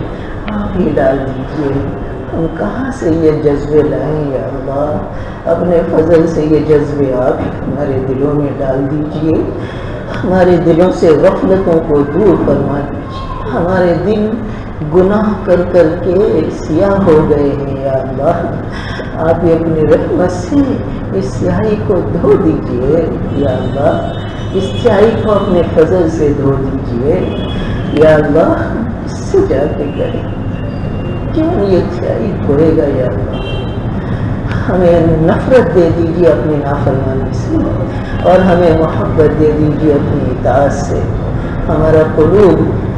آپ ہی ڈال دیجیے۔ ہم کہاں سے یہ جذبے لائیں یا اللہ؟ اپنے فضل سے یہ جذبے آپ ہمارے دلوں میں ڈال دیجیے۔ ہمارے دلوں سے غفلتوں کو دور فرما دیجیے۔ ہمارے دل گناہ کر کر کے سیاہ ہو گئے ہیں یا اللہ، آپ اپنی رحمت سے اس سیاہی کو دھو دیجیے۔ یا اللہ اس سیاہی کو اپنے فضل سے دھو دیجیے۔ یا اللہ اس سے جا کے کریں کیوں یہ سیاہی دھوئے گا؟ یا اللہ ہمیں نفرت دے دیجیے اپنی نافرمانی سے اور ہمیں محبت دے دیجیے اپنی اطاعت سے۔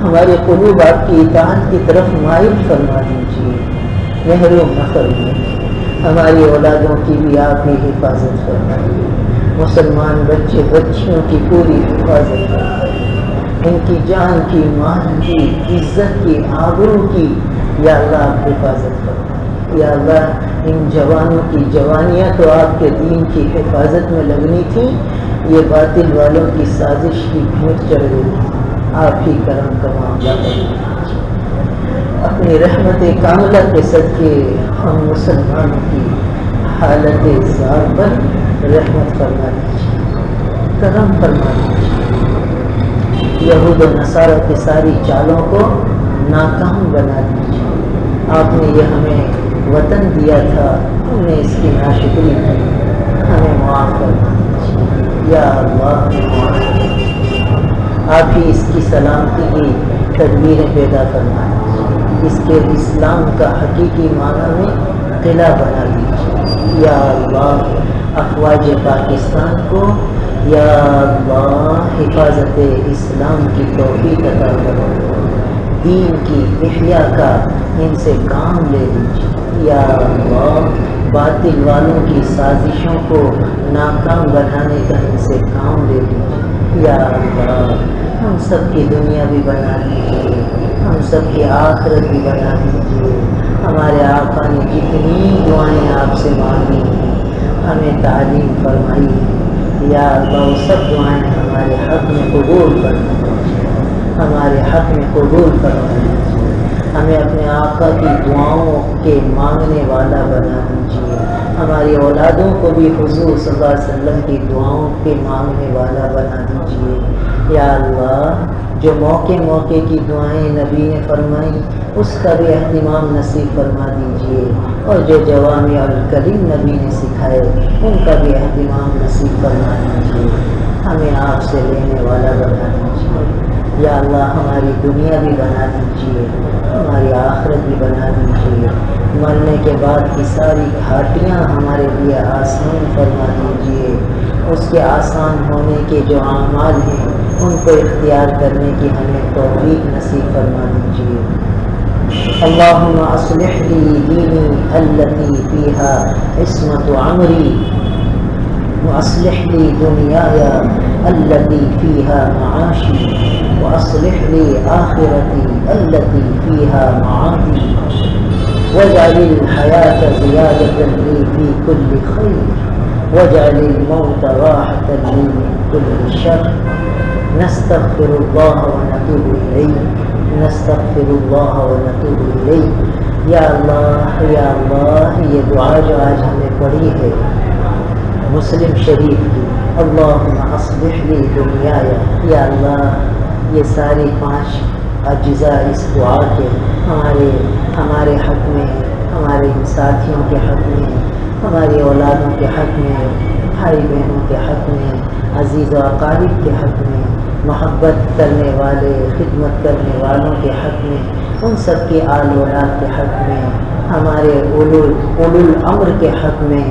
ہمارے قلوب آپ کی اطاعت کی طرف مائل فرما دیجیے، محروم نہ فرمائیے۔ ہماری اولادوں کی بھی آپ ہی حفاظت فرمائیے، مسلمان بچے بچیوں کی پوری حفاظت فرمائیے، ان کی جان کی، مال کی، عزت کی، آبرو کی یا اللہ آپ حفاظت فرمائیے۔ یا اللہ ان جوانوں کی جوانیاں تو آپ کے دین کی حفاظت میں لگنی تھی، یہ باطل والوں کی سازش کی بھیڑ چڑھ گئی، آپ ہی کرم کا معاملہ کریں۔ اپنی رحمت کاملہ کے صدقے ہم مسلمانوں کی حالت زار پر رحمت فرما دیجیے، کرم فرما دیجیے، یہود و نصارہ کی ساری چالوں کو ناکام بنا دیجیے۔ آپ نے یہ ہمیں وطن دیا تھا، ہم نے اس کی ناشکری کی، ہمیں معاف فرما دیجیے یا اللہ، ہمیں معاف فرما دیجیے۔ آپ ہی اس کی سلامتی کی تدبیریں پیدا فرما دیجیے، اس کے اسلام کا حقیقی معنی میں قلعہ بنا دیجیے یا اللہ۔ افواج پاکستان کو یا اللہ حفاظت اسلام کی توفیق عطا کرو، دین کی احیاء کا ان سے کام لے لیجیے یا اللہ۔ باطل والوں کی سازشوں کو ناکام بنانے کا ان سے کام لے لیجیے یا اللہ۔ ہم سب کی دنیا بھی بنا دیجیے، ہم سب کی آخرت بھی بنا دیجیے۔ ہمارے آقا نے جتنی دعائیں آپ سے مانگی ہیں، ہمیں تعلیم فرمائی ہے یا اللہ، وہ سب دعائیں ہمارے حق میں قبول فرما دیجیے، ہمارے حق میں قبول فرما دیجیے۔ ہمیں اپنے آقا کی دعاؤں کے مانگنے والا بنا دیجیے، ہماری اولادوں کو بھی حضور صلی اللہ علیہ وسلم کی دعاؤں کے مانگنے والا بنا دیجیے یا اللہ۔ جو موقع موقع کی دعائیں نبی نے فرمائی، اس کا بھی اہتمام نصیب فرما دیجیے، اور جو جوامع الکلم نبی نے سکھائے، ان کا بھی اہتمام نصیب فرما دیجیے۔ ہمیں آپ سے لینے والا بنا دیجیے یا اللہ۔ ہماری دنیا بھی بنا دیجیے، ہماری آخرت بھی بنا دیجیے، مرنے کے بعد کی ساری گھاٹیاں ہمارے لیے آسان فرما دیجیے۔ اس کے آسان ہونے کے جو اعمال ہیں، ان کو اختیار کرنے کی ہمیں توفیق نصیب فرما دیجیے۔ اللہم اصلح لی دینی التی فیہا عصمت عمری، واصلح لی دنیای التی فیہا معاشی، واصلح لی آخرتی التی فیہا معادی، واجعل الحیاۃ زیادۃ لی فی کل خیر، واجعل الموت راحۃ لی من کل شر۔ نستغفر اللہ ونتوب الیہ، نستغفر اللہ ونتوب الیہ یا اللہ۔ یا اللہ، یہ دعا جو آج ہم نے پڑھی ہے مسلم شریف کی، اللہم اصلح لی دنیایا، یا اللہ یہ ساری 5 اجزاء اس دعا کے ہمارے حق میں، ہمارے ساتھیوں کے حق میں، ہماری اولادوں کے حق میں، بھائی بہنوں کے حق میں، عزیز و اقارب کے حق میں، محبت کرنے والے، خدمت کرنے والوں کے حق میں، ان سب کی آل اولاد کے حق میں، ہمارے اولو الامر کے حق میں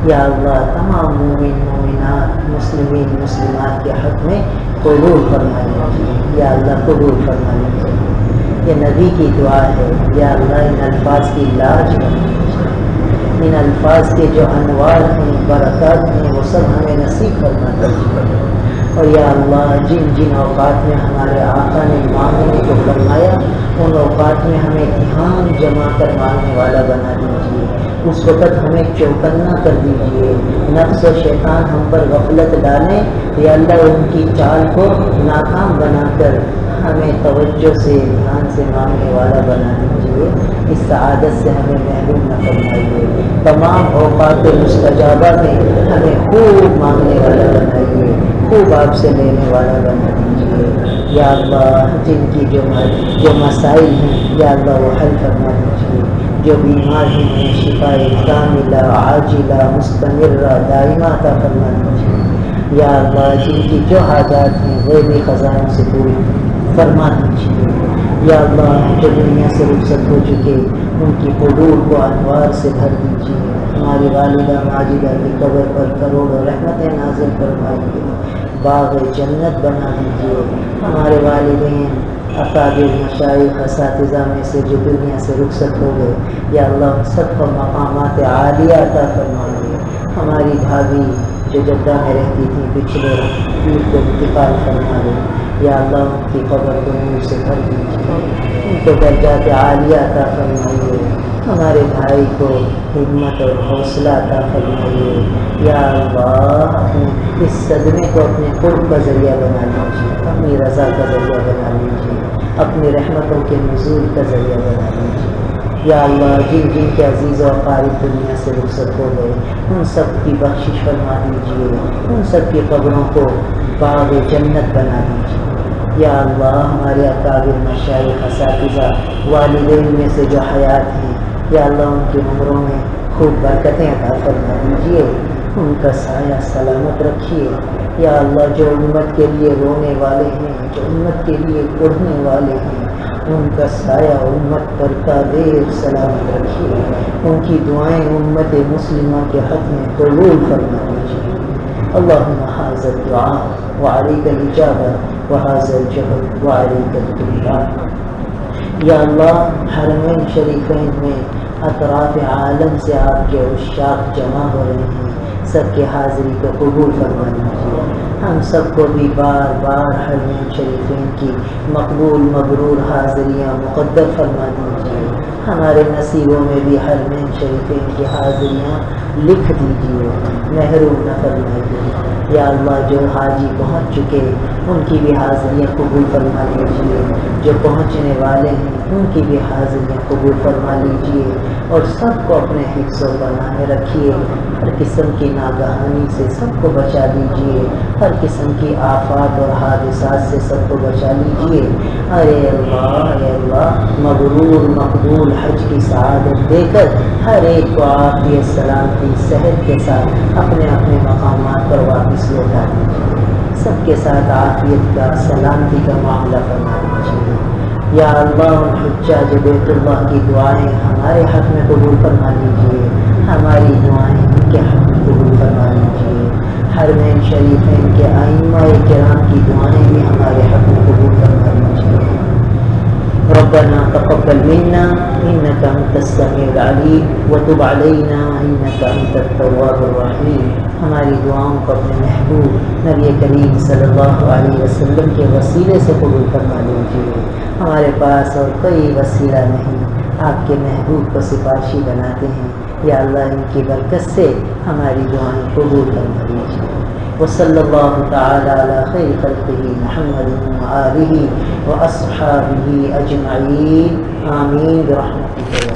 یا اللہ، تمام مومن مومنات، مسلمین مسلمات کے حق میں قبول فرما لیجیے یا اللہ، قبول فرما لیجیے۔ یہ نبی کی دعا ہے یا اللہ، ان الفاظ کی لاج کرنا، ان الفاظ کے جو انوار ہیں، برکات ہیں، وہ سب ہمیں نصیب فرما دیجیے۔ اور یا اللہ، جن جن اوقات میں ہمارے آقا نے مانگنے کو فرمایا، ان اوقات میں ہمیں دھیان جما کر مانگنے والا بنا دیجیے۔ اس وقت ہمیں چوکنا کر دیجیے، نفس و شیطان ہم پر غفلت ڈالیں یا اللہ، ان کی چال کو ناکام بنا کر ہمیں توجہ سے، دھیان سے مانگنے والا بنا دیجیے۔ اس سعادت سے ہمیں محروم نہ فرمائیے۔ تمام اوقات مستجابہ میں ہمیں خوب مانگنے والا بنائیے، خوب آپ سے لینے والا بنا دیجیے یا اللہ۔ جن کی جو مسائل ہیں یا اللہ، وہ حل فرما دیجیے۔ جو بیمار ہیں، انہیں شفا کاملہ عاجلہ مستمرہ دائمہ عطا فرما دیجیے یا اللہ۔ جن کی جو حاجات ہیں، غیبی خزانوں سے پوری فرما دیجیے یا اللہ۔ جو دنیا سے رخصت ہو چکے، ان کی قبور کو انوار سے بھر دیجیے۔ ہماری والدہ ماجدہ کی قبر پر کروڑوں رحمتیں نازل فرمائیے، باغ جنت بنا دیجیے۔ ہمارے والدین، اکابر، مشائخ، اساتذہ میں سے جو دنیا سے رخصت ہو گئے یا اللہ، سب کو مقامات عالیہ عطا فرمائیے۔ ہماری بھابھی جو جدہ میں رہتی تھی، پچھلے پیر کو انتقال فرما دے یا اللہ، ان کی قبر کو نور سے بھر دیجیے، ان کو درجات عالیہ عطا فرمائیے۔ ہمارے بھائی کو ہمت اور حوصلہ عطا فرمائیے یا اللہ، اس صدمے کو اپنے قرب کا ذریعہ بنا لیجیے، اپنی رضا کا ذریعہ بنا لیجیے، اپنی رحمتوں کے نزول کا ذریعہ بنا لیجیے یا اللہ۔ جن جن کے عزیز و اقارب دنیا سے رخصت ہو گئے ان سب کی بخشش فرما دیجیے، ان سب کی قبروں کو باغ جنت بنا دیجیے یا اللہ۔ ہمارے اکابر مشائخ اساتذہ والدین میں سے جو حیات ہیں یا اللہ، ان کی عمروں میں خوب برکتیں عطا فرما دیجیے، ان کا سایہ سلامت رکھیے یا اللہ۔ جو امت کے لیے رونے والے ہیں، جو امت کے لیے اڑنے والے ہیں، ان کا سایہ امت پر تا دیر سلامت رکھیے، ان کی دعائیں امت مسلمہ کے حق میں قبول فرما دیجیے۔ اللہم ھذا الدعاء وعلیک الاجابہ وھذا الجہد وعلیک التوبہ۔ یا اللہ، حرمین شریفین میں اطراف عالم سے آپ کے عشاق جمع ہو رہے ہیں، سب کے حاضری کو قبول فرما دیجیے۔ ہم سب کو بھی بار بار حرمین شریفین کی مقبول مبرور حاضریاں مقدر فرما دیجیے۔ ہمارے نصیبوں میں بھی حرمین شریفین کی حاضریاں لکھ دیجیے، محروم نہ فرمائیے یا اللہ۔ جو حاجی پہنچ چکے ان کی بھی حاضریاں قبول فرما لیجیے، جو پہنچنے والے ہیں ان کی بھی حاضریاں قبول فرما لیجیے، اور سب کو اپنے حفظ و پناہ میں رکھیے۔ ہر قسم کی ناگہانی سے سب کو بچا لیجیے، ہر قسم کی آفات اور حادثات سے سب کو بچا لیجیے۔ ارے اللہ، مبرور مقبول حج کی سعادت دے کر ہر ایک کو عافیت سلامتی صحت کے ساتھ اپنے اپنے مقامات پر واپس لوٹا دیجیے، سب کے ساتھ عافیت کا سلامتی کا معاملہ فرما دیجیے یا اللہ۔ ان حجاج بیت اللہ کی دعائیں ہمارے حق میں قبول فرما لیجیے، ہماری دعائیں ان کے حق میں قبول فرما لیجیے۔ حرمین شریفین کے ائمہ کرام کی دعائیں بھی ہمارے حق میں قبول فرما لیجیے۔ ربنا تقبل منا انك انت السميع العليم وتب علينا انك انت التواب الرحيم۔ ہماری دعاؤں کو اپنے محبوب نبی کریم صلی اللہ علیہ وسلم کے وسیلے سے قبول فرما لیجیے۔ ہمارے پاس اور کوئی وسیلہ نہیں، آپ کے محبوب کو سفارشی بناتے ہیں یا اللہ۔ ان کی برکت سے ہماری دعائیں قبول فرما لیجیے۔ وصلی اللہ تعالی علی خیر خلقہ محمد وآلہ واصحابہ اجمعین، آمین برحمتک۔